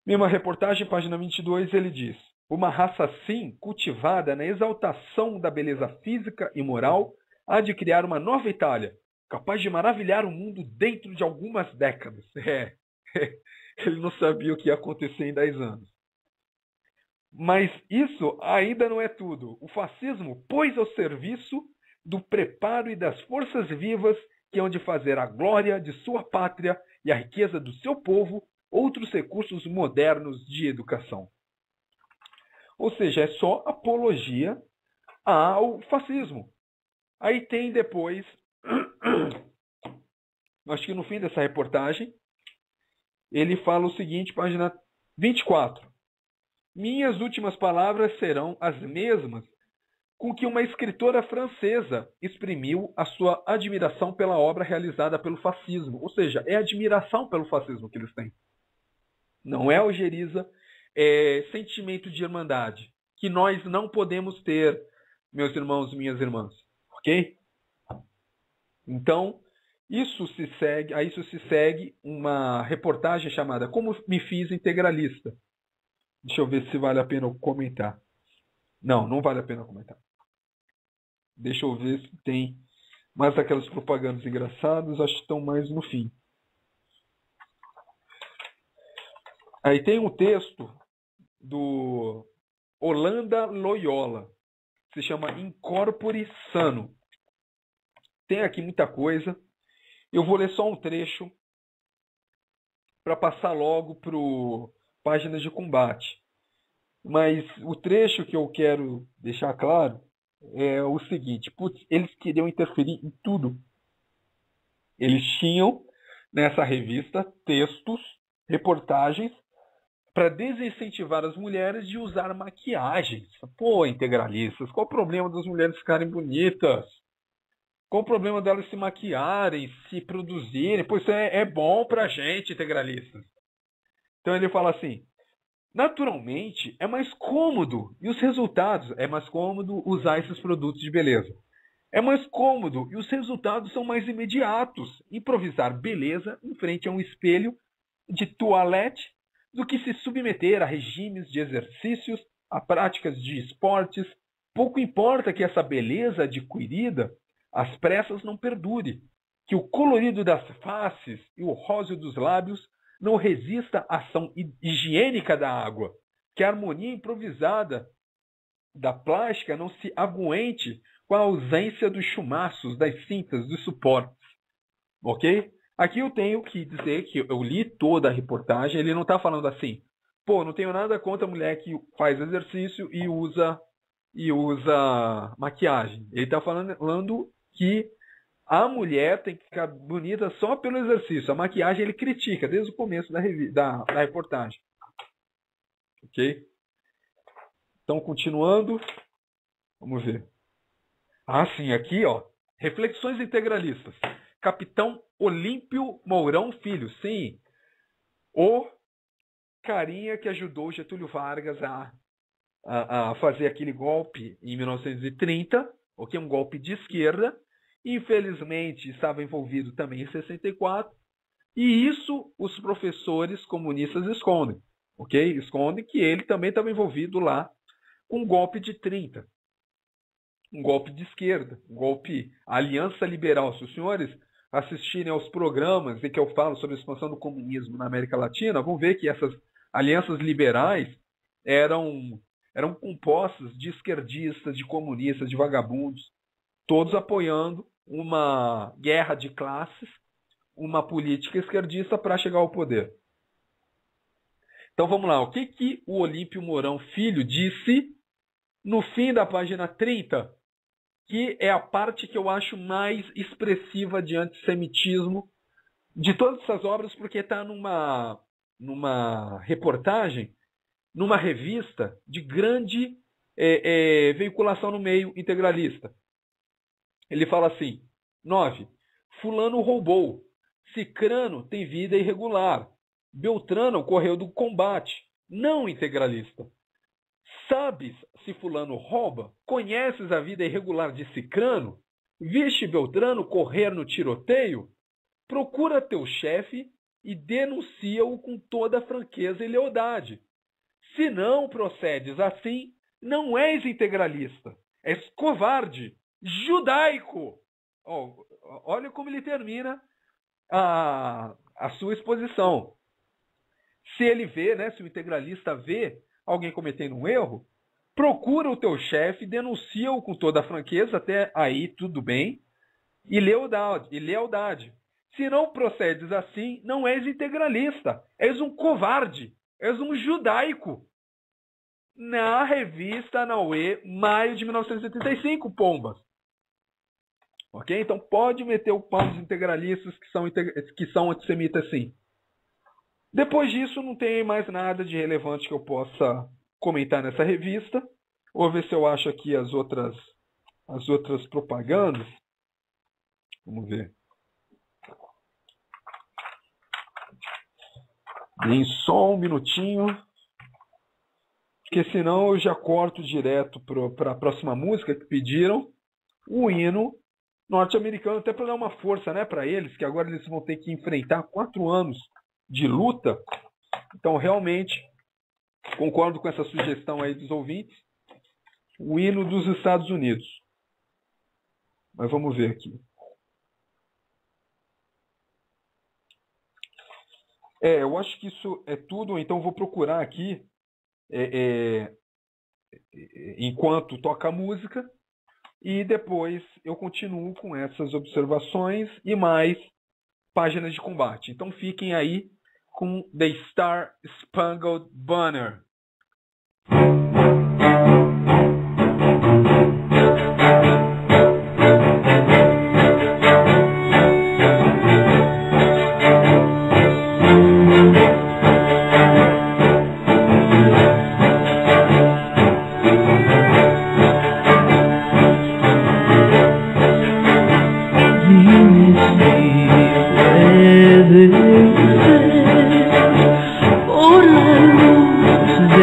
Mesma reportagem, página 22, ele diz: uma raça assim, cultivada na exaltação da beleza física e moral, há de criar uma nova Itália, capaz de maravilhar o mundo dentro de algumas décadas. Ele não sabia o que ia acontecer em 10 anos. Mas isso ainda não é tudo. O fascismo pôs ao serviço do preparo e das forças vivas que hão de fazer a glória de sua pátria e a riqueza do seu povo outros recursos modernos de educação. Ou seja, é só apologia ao fascismo. Aí tem depois, acho que no fim dessa reportagem, ele fala o seguinte, página 24. Minhas últimas palavras serão as mesmas com que uma escritora francesa exprimiu a sua admiração pela obra realizada pelo fascismo. Ou seja, é admiração pelo fascismo que eles têm. Não é algeriza, é sentimento de irmandade, que nós não podemos ter, meus irmãos e minhas irmãs. Ok? Então, a isso se segue uma reportagem chamada Como Me Fiz Integralista. Deixa eu ver se vale a pena comentar. Não vale a pena comentar. Deixa eu ver se tem mais aquelas propagandas engraçadas. Acho que estão mais no fim. Aí tem um texto do Holanda Loyola. Se chama Incorpore Sano. Tem aqui muita coisa. Eu vou ler só um trecho para passar logo para Páginas de Combate. Mas o trecho que eu quero deixar claro é o seguinte: eles queriam interferir em tudo. Eles tinham nessa revista textos, reportagens para desincentivar as mulheres de usar maquiagens. Integralistas, qual o problema das mulheres ficarem bonitas? Qual o problema delas se maquiarem, se produzirem? Pois é bom pra gente, integralistas. Então ele fala assim: naturalmente é mais cômodo, e os resultados, é mais cômodo usar esses produtos de beleza. É mais cômodo e os resultados são mais imediatos. Improvisar beleza em frente a um espelho de toilette do que se submeter a regimes de exercícios a práticas de esportes. Pouco importa que essa beleza adquirida às pressas não perdure, que o colorido das faces e o róseo dos lábios não resista à ação higiênica da água, que a harmonia improvisada da plástica não se aguente com a ausência dos chumaços, das cintas, dos suportes. Ok? Aqui eu tenho que dizer que eu li toda a reportagem, ele não está falando assim, pô, não tenho nada contra a mulher que faz exercício e usa maquiagem. Ele está falando que a mulher tem que ficar bonita só pelo exercício. A maquiagem ele critica desde o começo da reportagem. Ok? Então, continuando. Vamos ver. Ah, sim, aqui, ó. Reflexões integralistas. Capitão Olímpio Mourão Filho. Sim. O carinha que ajudou Getúlio Vargas a fazer aquele golpe em 1930, ok? Um golpe de esquerda. Infelizmente, estava envolvido também em 64. E isso os professores comunistas escondem, ok? Escondem que ele também estava envolvido lá com um golpe de 30. Um golpe de esquerda, um golpe Aliança Liberal. Se os senhores assistirem aos programas em que eu falo sobre a expansão do comunismo na América Latina, vão ver que essas alianças liberais eram compostas de esquerdistas, de comunistas, de vagabundos, todos apoiando uma guerra de classes, uma política esquerdista para chegar ao poder. Então vamos lá, o que o Olímpio Mourão Filho disse no fim da página 30, que é a parte que eu acho mais expressiva de antissemitismo de todas essas obras, porque está numa reportagem, numa revista de grande veiculação no meio integralista. Ele fala assim, 9. Fulano roubou. Cicrano tem vida irregular. Beltrano correu do combate. Não integralista. Sabes se fulano rouba? Conheces a vida irregular de Cicrano? Viste Beltrano correr no tiroteio? Procura teu chefe e denuncia-o com toda franqueza e lealdade. Se não procedes assim, não és integralista. És covarde. Judaico. Oh, olha como ele termina a sua exposição. Se ele vê, né, se o integralista vê alguém cometendo um erro, procura o teu chefe, denuncia-o com toda a franqueza, até aí tudo bem, e lealdade. Se não procedes assim, não és integralista, és um covarde, és um judaico. Na revista Nauê, maio de 1975, pombas. Ok? Então pode meter o pau dos integralistas que são antissemitas, sim. Depois disso, não tem mais nada de relevante que eu possa comentar nessa revista. Vou ver se eu acho aqui as outras propagandas. Vamos ver. Em só um minutinho. Porque senão eu já corto direto para a próxima música que pediram. O hino norte-americano, até para dar uma força, né, para eles, que agora eles vão ter que enfrentar 4 anos de luta. Então, realmente, concordo com essa sugestão aí dos ouvintes. O hino dos Estados Unidos. Mas vamos ver aqui. Eu acho que isso é tudo, então vou procurar aqui, enquanto toca a música, e depois eu continuo com essas observações e mais páginas de combate. Então fiquem aí com The Star Spangled Banner. Por la luz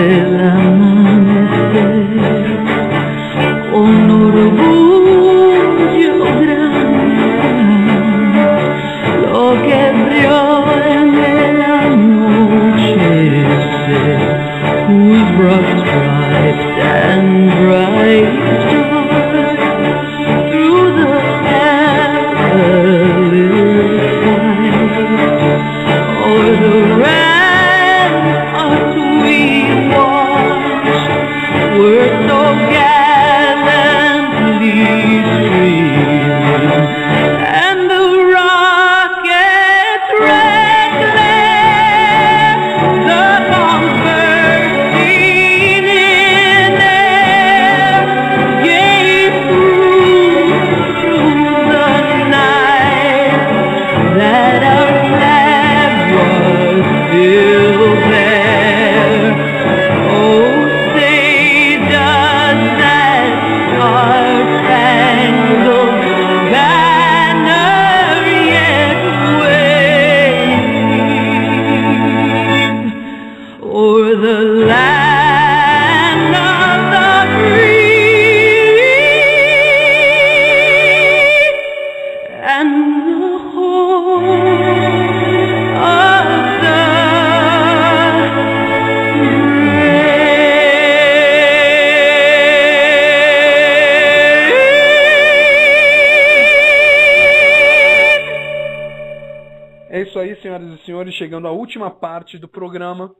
senhoras e senhores, chegando à última parte do programa,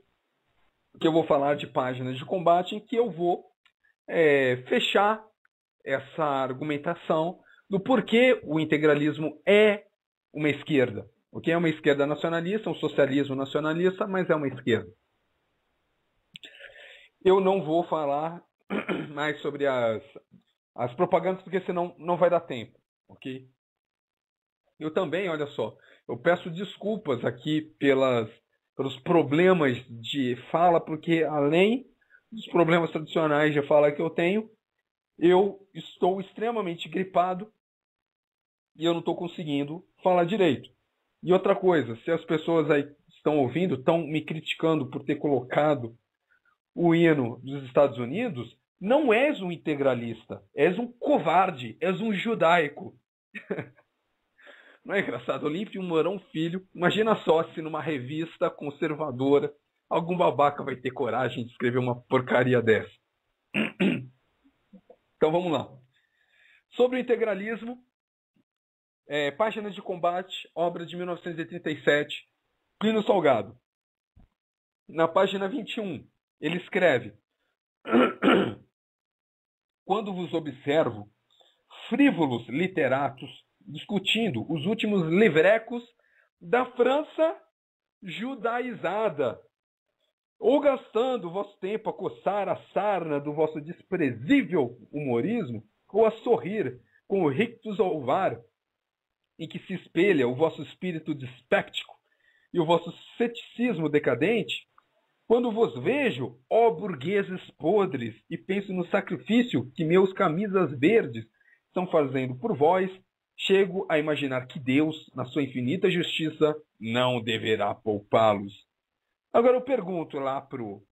que eu vou falar de páginas de combate, em que eu vou fechar essa argumentação do porquê o integralismo é uma esquerda. O que é uma esquerda nacionalista, um socialismo nacionalista, mas é uma esquerda. Eu não vou falar mais sobre as propagandas, porque senão não vai dar tempo, ok? Eu também, olha só, eu peço desculpas aqui pelos problemas de fala, porque além dos problemas tradicionais de fala que eu tenho, eu estou extremamente gripado e eu não estou conseguindo falar direito. E outra coisa, se as pessoas aí estão ouvindo, estão me criticando por ter colocado o hino dos Estados Unidos, não és um integralista, és um covarde, és um judaico. Não é engraçado? Olímpio Mourão Filho, imagina só se numa revista conservadora algum babaca vai ter coragem de escrever uma porcaria dessa. Então vamos lá. Sobre o integralismo, Páginas de Combate, obra de 1937, Plínio Salgado. Na página 21, ele escreve: quando vos observo, frívolos literatos, discutindo os últimos livrecos da França judaizada, ou gastando o vosso tempo a coçar a sarna do vosso desprezível humorismo, ou a sorrir com o rictus alvar, em que se espelha o vosso espírito dispéptico e o vosso ceticismo decadente, quando vos vejo, ó burgueses podres, e penso no sacrifício que meus camisas verdes estão fazendo por vós, chego a imaginar que Deus, na sua infinita justiça, não deverá poupá-los. Agora eu pergunto lá pro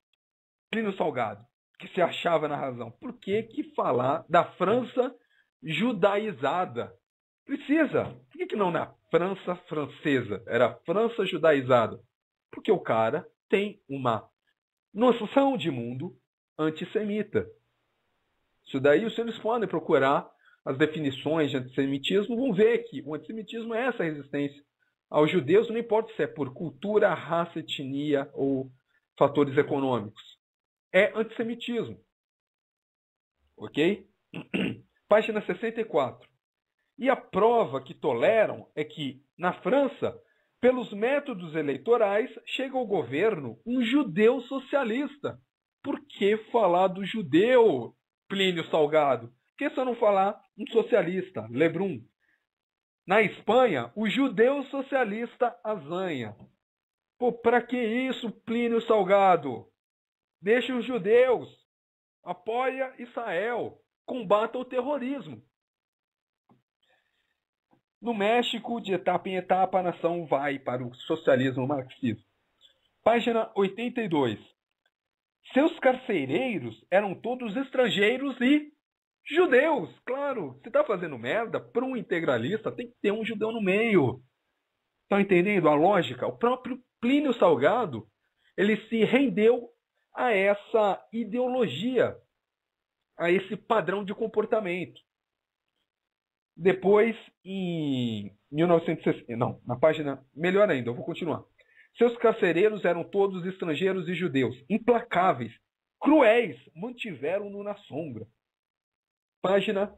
Plínio Salgado, que se achava na razão, por que falar da França judaizada? Precisa. Por que não na França francesa? Era França judaizada. Porque o cara tem uma noção de mundo antissemita. Isso daí os senhores podem procurar as definições de antissemitismo, vão ver que o antissemitismo é essa resistência aos judeus, não importa se é por cultura, raça, etnia ou fatores econômicos. É antissemitismo. Ok? Página 64. E a prova que toleram é que, na França, pelos métodos eleitorais, chega ao governo um judeu socialista. Por que falar do judeu, Plínio Salgado? Por que só não falar um socialista, Lebrun? Na Espanha, o judeu socialista azanha. Pô, pra que isso, Plínio Salgado? Deixa os judeus. Apoia Israel. Combata o terrorismo. No México, de etapa em etapa, a nação vai para o socialismo marxista. Página 82. Seus carcereiros eram todos estrangeiros e judeus. Claro, você está fazendo merda, para um integralista tem que ter um judeu no meio. Estão entendendo a lógica? O próprio Plínio Salgado, ele se rendeu a essa ideologia, a esse padrão de comportamento. Depois, em 1960, não, na página, melhor ainda, eu vou continuar. Seus carcereiros eram todos estrangeiros e judeus, implacáveis, cruéis, mantiveram-no na sombra. Página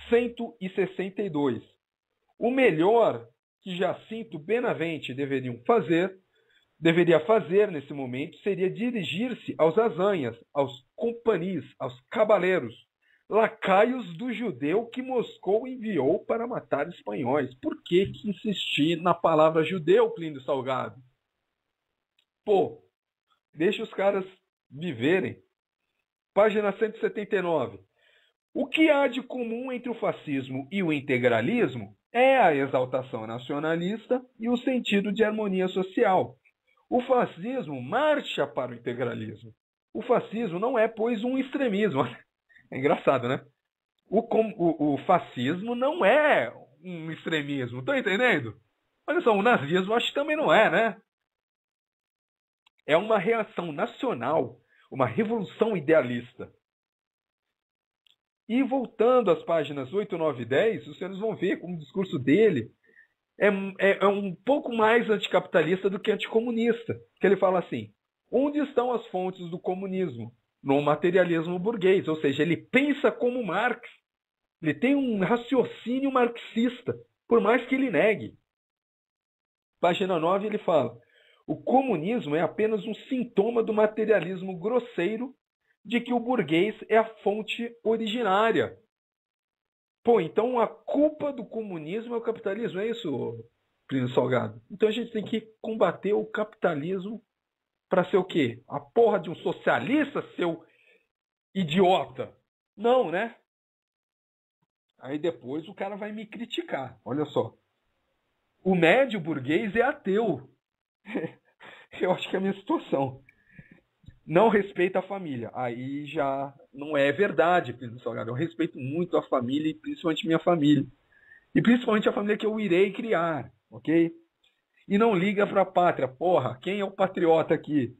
162. O melhor que Jacinto Benavente deveria fazer nesse momento seria dirigir-se aos azanhas, aos companhis, aos cabaleiros, lacaios do judeu que Moscou enviou para matar espanhóis. Por que insistir na palavra judeu, Plínio Salgado? Pô, deixa os caras viverem. Página 179. O que há de comum entre o fascismo e o integralismo é a exaltação nacionalista e o sentido de harmonia social. O fascismo marcha para o integralismo. O fascismo não é, pois, um extremismo. É engraçado, né? O fascismo não é um extremismo. Estão entendendo? Olha só, o nazismo acho que também não é, né? É uma reação nacional, uma revolução idealista. E voltando às páginas 8, 9 e 10, os senhores vão ver como o discurso dele é um pouco mais anticapitalista do que anticomunista. Que ele fala assim: onde estão as fontes do comunismo? No materialismo burguês. Ou seja, ele pensa como Marx. Ele tem um raciocínio marxista, por mais que ele negue. Página 9 ele fala: o comunismo é apenas um sintoma do materialismo grosseiro de que o burguês é a fonte originária. Pô, então a culpa do comunismo é o capitalismo, é isso, Plínio Salgado? Então a gente tem que combater o capitalismo para ser o quê? A porra de um socialista, seu idiota? Não, né? Aí depois o cara vai me criticar. Olha só. O médio burguês é ateu. Eu acho que é a minha situação. Não respeita a família. Aí já não é verdade, Plínio Salgado. Eu respeito muito a família e principalmente minha família. E principalmente a família que eu irei criar, ok? E não liga para a pátria. Porra, quem é o patriota aqui?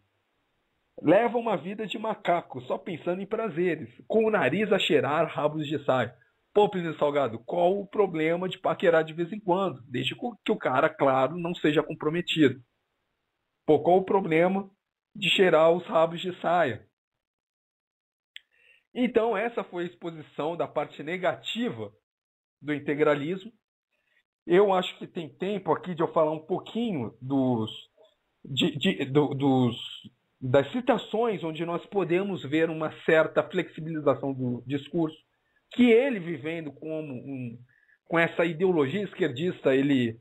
Leva uma vida de macaco, só pensando em prazeres, com o nariz a cheirar rabos de saia. Pô, Plínio Salgado, qual o problema de paquerar de vez em quando? Desde que o cara, claro, não seja comprometido. Pô, qual o problema de cheirar os rabos de saia? Então, essa foi a exposição da parte negativa do integralismo. Eu acho que tem tempo aqui de eu falar um pouquinho das citações onde nós podemos ver uma certa flexibilização do discurso, que ele vivendo com essa ideologia esquerdista, ele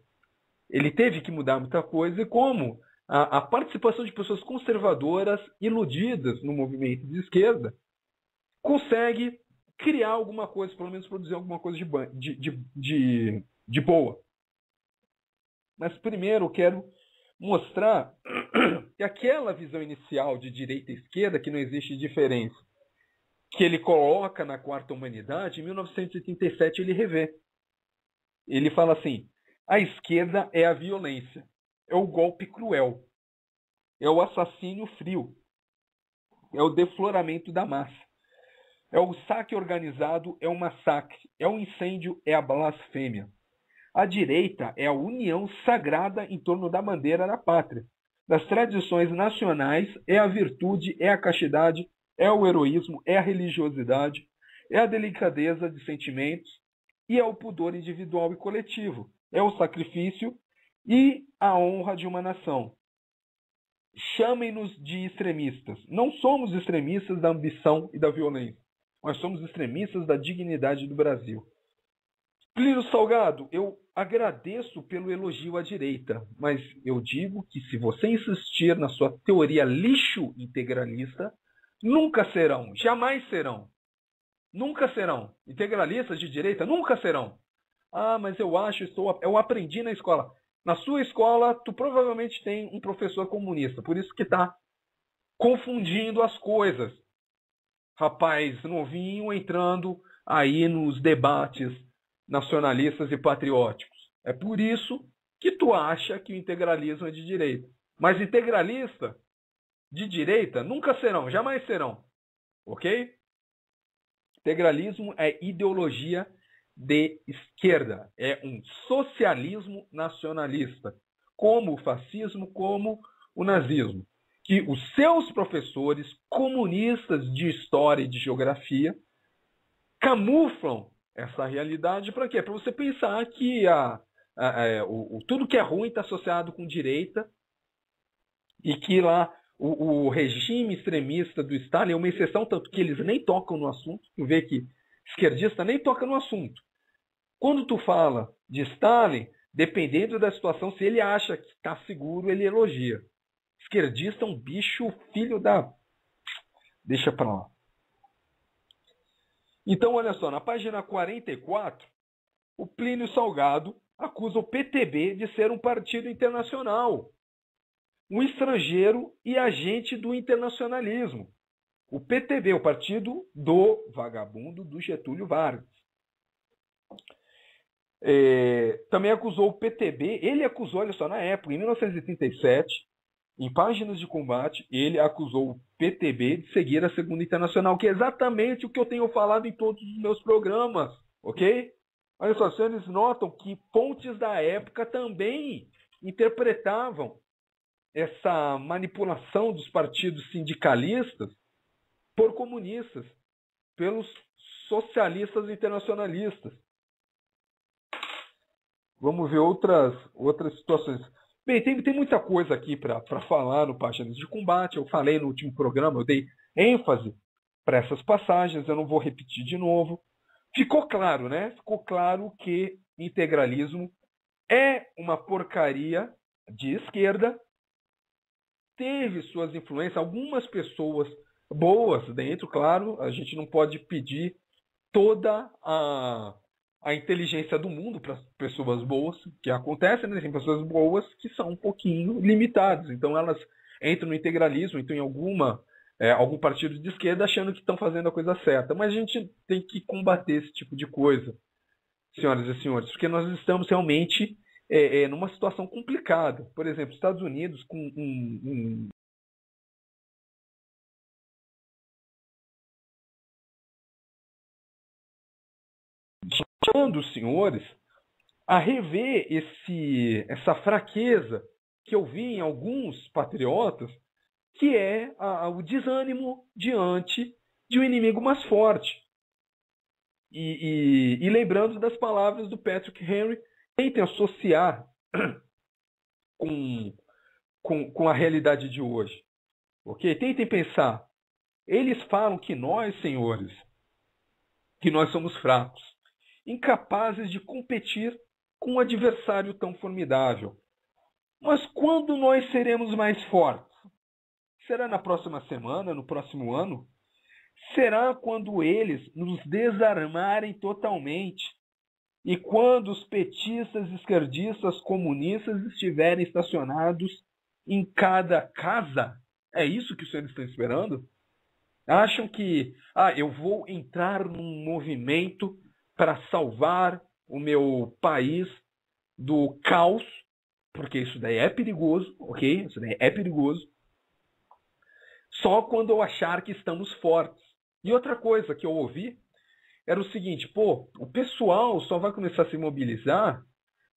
teve que mudar muita coisa, e como a participação de pessoas conservadoras iludidas no movimento de esquerda consegue criar alguma coisa, pelo menos produzir alguma coisa de boa. Mas primeiro eu quero mostrar que aquela visão inicial de direita e esquerda, que não existe diferença, que ele coloca na Quarta Humanidade, em 1987 ele revê. Ele fala assim: a esquerda é a violência, é o golpe cruel, é o assassínio frio, é o defloramento da massa, é o saque organizado, é o massacre, é o incêndio, é a blasfêmia. A direita é a união sagrada em torno da bandeira da pátria, das tradições nacionais, é a virtude, é a castidade, é o heroísmo, é a religiosidade, é a delicadeza de sentimentos e é o pudor individual e coletivo, é o sacrifício e a honra de uma nação. Chamem-nos de extremistas. Não somos extremistas da ambição e da violência. Nós somos extremistas da dignidade do Brasil. Plínio Salgado, eu agradeço pelo elogio à direita, mas eu digo que se você insistir na sua teoria lixo integralista, nunca serão, jamais serão. Nunca serão. Integralistas de direita nunca serão. Ah, mas eu acho, eu aprendi na escola. Na sua escola, tu provavelmente tem um professor comunista, por isso que está confundindo as coisas. Rapaz novinho entrando aí nos debates nacionalistas e patrióticos. É por isso que tu acha que o integralismo é de direita. Mas integralista de direita nunca serão, jamais serão. Ok? Integralismo é ideologia de esquerda. É um socialismo nacionalista. Como o fascismo, como o nazismo. Que os seus professores comunistas de história e de geografia camuflam essa realidade para quê? Para você pensar que tudo que é ruim está associado com direita e que lá o regime extremista do Stalin é uma exceção, tanto que eles nem tocam no assunto. Tu vê que esquerdista nem toca no assunto. Quando tu fala de Stalin, dependendo da situação, se ele acha que está seguro, ele elogia. Esquerdista é um bicho filho da... Deixa para lá. Então, olha só, na página 44, o Plínio Salgado acusa o PTB de ser um partido internacional, um estrangeiro e agente do internacionalismo. O PTB, o partido do vagabundo do Getúlio Vargas. Também acusou o PTB, ele acusou, olha só, na época, em 1937, em Páginas de Combate, ele acusou o PTB de seguir a Segunda Internacional, que é exatamente o que eu tenho falado em todos os meus programas, ok? Olha só, os senhores notam que fontes da época também interpretavam essa manipulação dos partidos sindicalistas por comunistas, pelos socialistas internacionalistas. Vamos ver outras situações. Bem, tem muita coisa aqui para falar no Páginas de Combate. Eu falei no último programa, eu dei ênfase para essas passagens, eu não vou repetir de novo. Ficou claro, né? Ficou claro que integralismo é uma porcaria de esquerda, teve suas influências, algumas pessoas boas dentro, claro, a gente não pode pedir toda a inteligência do mundo para pessoas boas, que acontece, né? Tem pessoas boas que são um pouquinho limitadas, então elas entram no integralismo, então em algum partido de esquerda achando que estão fazendo a coisa certa, mas a gente tem que combater esse tipo de coisa, senhoras e senhores, porque nós estamos realmente numa situação complicada. Por exemplo, Estados Unidos com chamando os senhores a rever essa fraqueza que eu vi em alguns patriotas, que é o desânimo diante de um inimigo mais forte. E lembrando das palavras do Patrick Henry, tentem associar com a realidade de hoje. Ok? Tentem pensar. Eles falam que nós, senhores, que nós somos fracos, incapazes de competir com um adversário tão formidável. Mas quando nós seremos mais fortes? Será na próxima semana, no próximo ano? Será quando eles nos desarmarem totalmente? E quando os petistas, esquerdistas, comunistas estiverem estacionados em cada casa? É isso que os senhores estão esperando? Acham que eu vou entrar num movimento para salvar o meu país do caos, porque isso daí é perigoso, ok? Isso daí é perigoso. Só quando eu achar que estamos fortes. E outra coisa que eu ouvi era o seguinte, o pessoal só vai começar a se mobilizar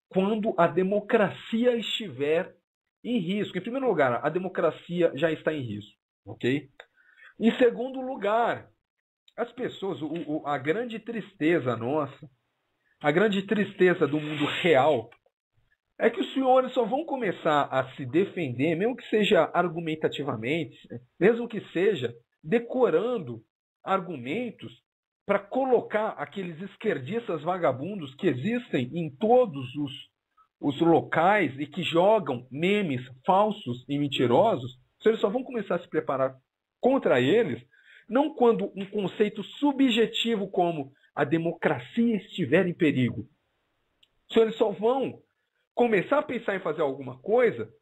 quando a democracia estiver em risco. Em primeiro lugar, a democracia já está em risco, ok? Em segundo lugar, as pessoas, a grande tristeza nossa, a grande tristeza do mundo real, é que os senhores só vão começar a se defender, mesmo que seja argumentativamente, mesmo que seja decorando argumentos para colocar aqueles esquerdistas vagabundos que existem em todos os locais e que jogam memes falsos e mentirosos. Os senhores só vão começar a se preparar contra eles, não quando um conceito subjetivo como a democracia estiver em perigo. Os senhores só vão começar a pensar em fazer alguma coisa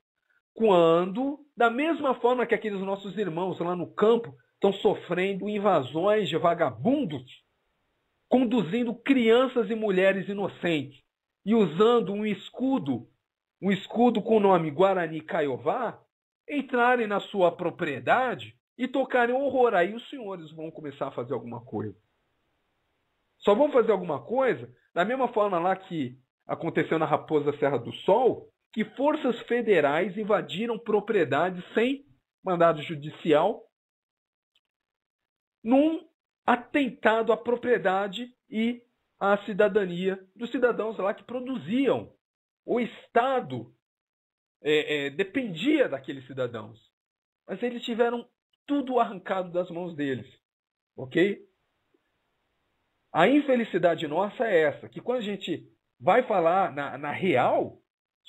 quando, da mesma forma que aqueles nossos irmãos lá no campo estão sofrendo invasões de vagabundos, conduzindo crianças e mulheres inocentes e usando um escudo com o nome Guarani Kaiowá, entrarem na sua propriedade e tocarem horror. Aí os senhores vão começar a fazer alguma coisa. Só vão fazer alguma coisa da mesma forma lá que aconteceu na Raposa Serra do Sol, que forças federais invadiram propriedades sem mandado judicial num atentado à propriedade e à cidadania dos cidadãos lá que produziam. O Estado dependia daqueles cidadãos. Mas eles tiveram tudo arrancado das mãos deles. Ok? A infelicidade nossa é essa, que quando a gente vai falar na real,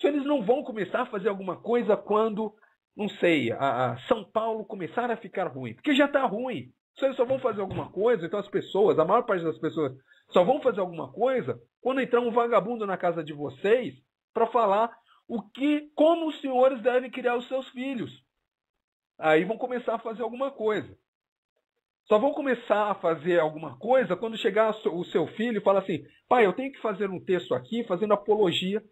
eles não vão começar a fazer alguma coisa quando, não sei, a São Paulo começar a ficar ruim. Porque já está ruim. Eles só vão fazer alguma coisa, então as pessoas, a maior parte das pessoas, só vão fazer alguma coisa quando entrar um vagabundo na casa de vocês para falar como os senhores devem criar os seus filhos. Aí vão começar a fazer alguma coisa. Só vão começar a fazer alguma coisa quando chegar o seu filho e falar assim, pai, eu tenho que fazer um texto aqui fazendo apologia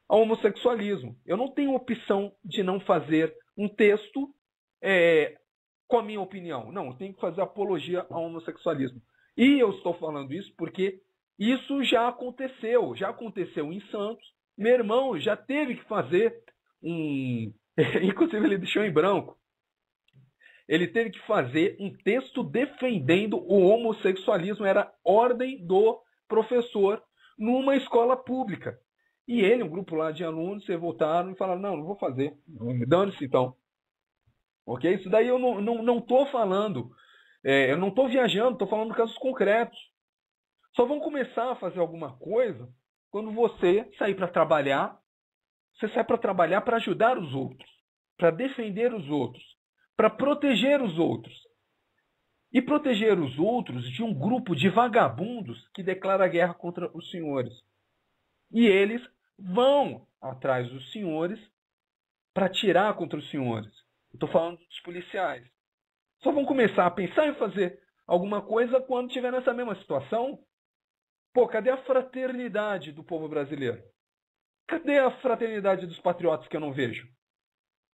ao homossexualismo. Eu não tenho opção de não fazer um texto com a minha opinião. Não, eu tenho que fazer apologia ao homossexualismo. E eu estou falando isso porque Isso já aconteceu em Santos. Meu irmão já teve que fazer um. Inclusive, ele deixou em branco. Ele teve que fazer um texto defendendo o homossexualismo, era ordem do professor numa escola pública. E ele, um grupo lá de alunos, se revoltaram e falaram: não vou fazer, dane-se então. Ok? Isso daí eu não estou falando, eu não estou viajando, estou falando de casos concretos. Só vão começar a fazer alguma coisa quando você sair para trabalhar. Você sai para trabalhar para ajudar os outros, para defender os outros, para proteger os outros. E proteger os outros de um grupo de vagabundos que declara guerra contra os senhores. E eles vão atrás dos senhores para tirar contra os senhores. Estou falando dos policiais. Só vão começar a pensar em fazer alguma coisa quando estiver nessa mesma situação. Pô, cadê a fraternidade do povo brasileiro? Cadê a fraternidade dos patriotas que eu não vejo?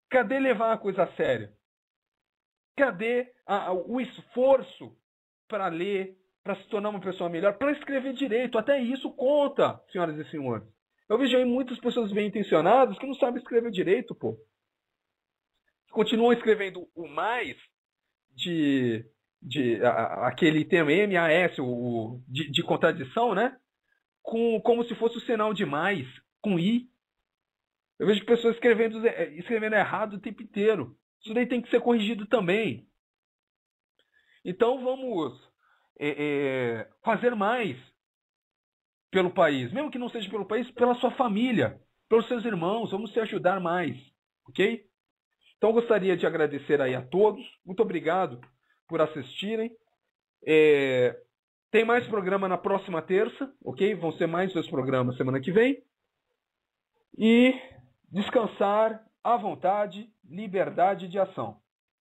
Cadê levar a coisa a sério? Cadê o esforço para ler, para se tornar uma pessoa melhor, para escrever direito? Até isso conta, senhoras e senhores. Eu vejo aí muitas pessoas bem intencionadas que não sabem escrever direito, pô. Continuam escrevendo o mais aquele termo MAS, de contradição, né? Como se fosse o sinal de mais, com I. Eu vejo pessoas escrevendo errado o tempo inteiro. Isso daí tem que ser corrigido também. Então vamos fazer mais pelo país. Mesmo que não seja pelo país, pela sua família, pelos seus irmãos. Vamos se ajudar mais. Ok? Então eu gostaria de agradecer aí a todos. Muito obrigado por assistirem. Tem mais programa na próxima terça. Ok? Vão ser mais 2 programas semana que vem. E descansar à vontade, liberdade de ação.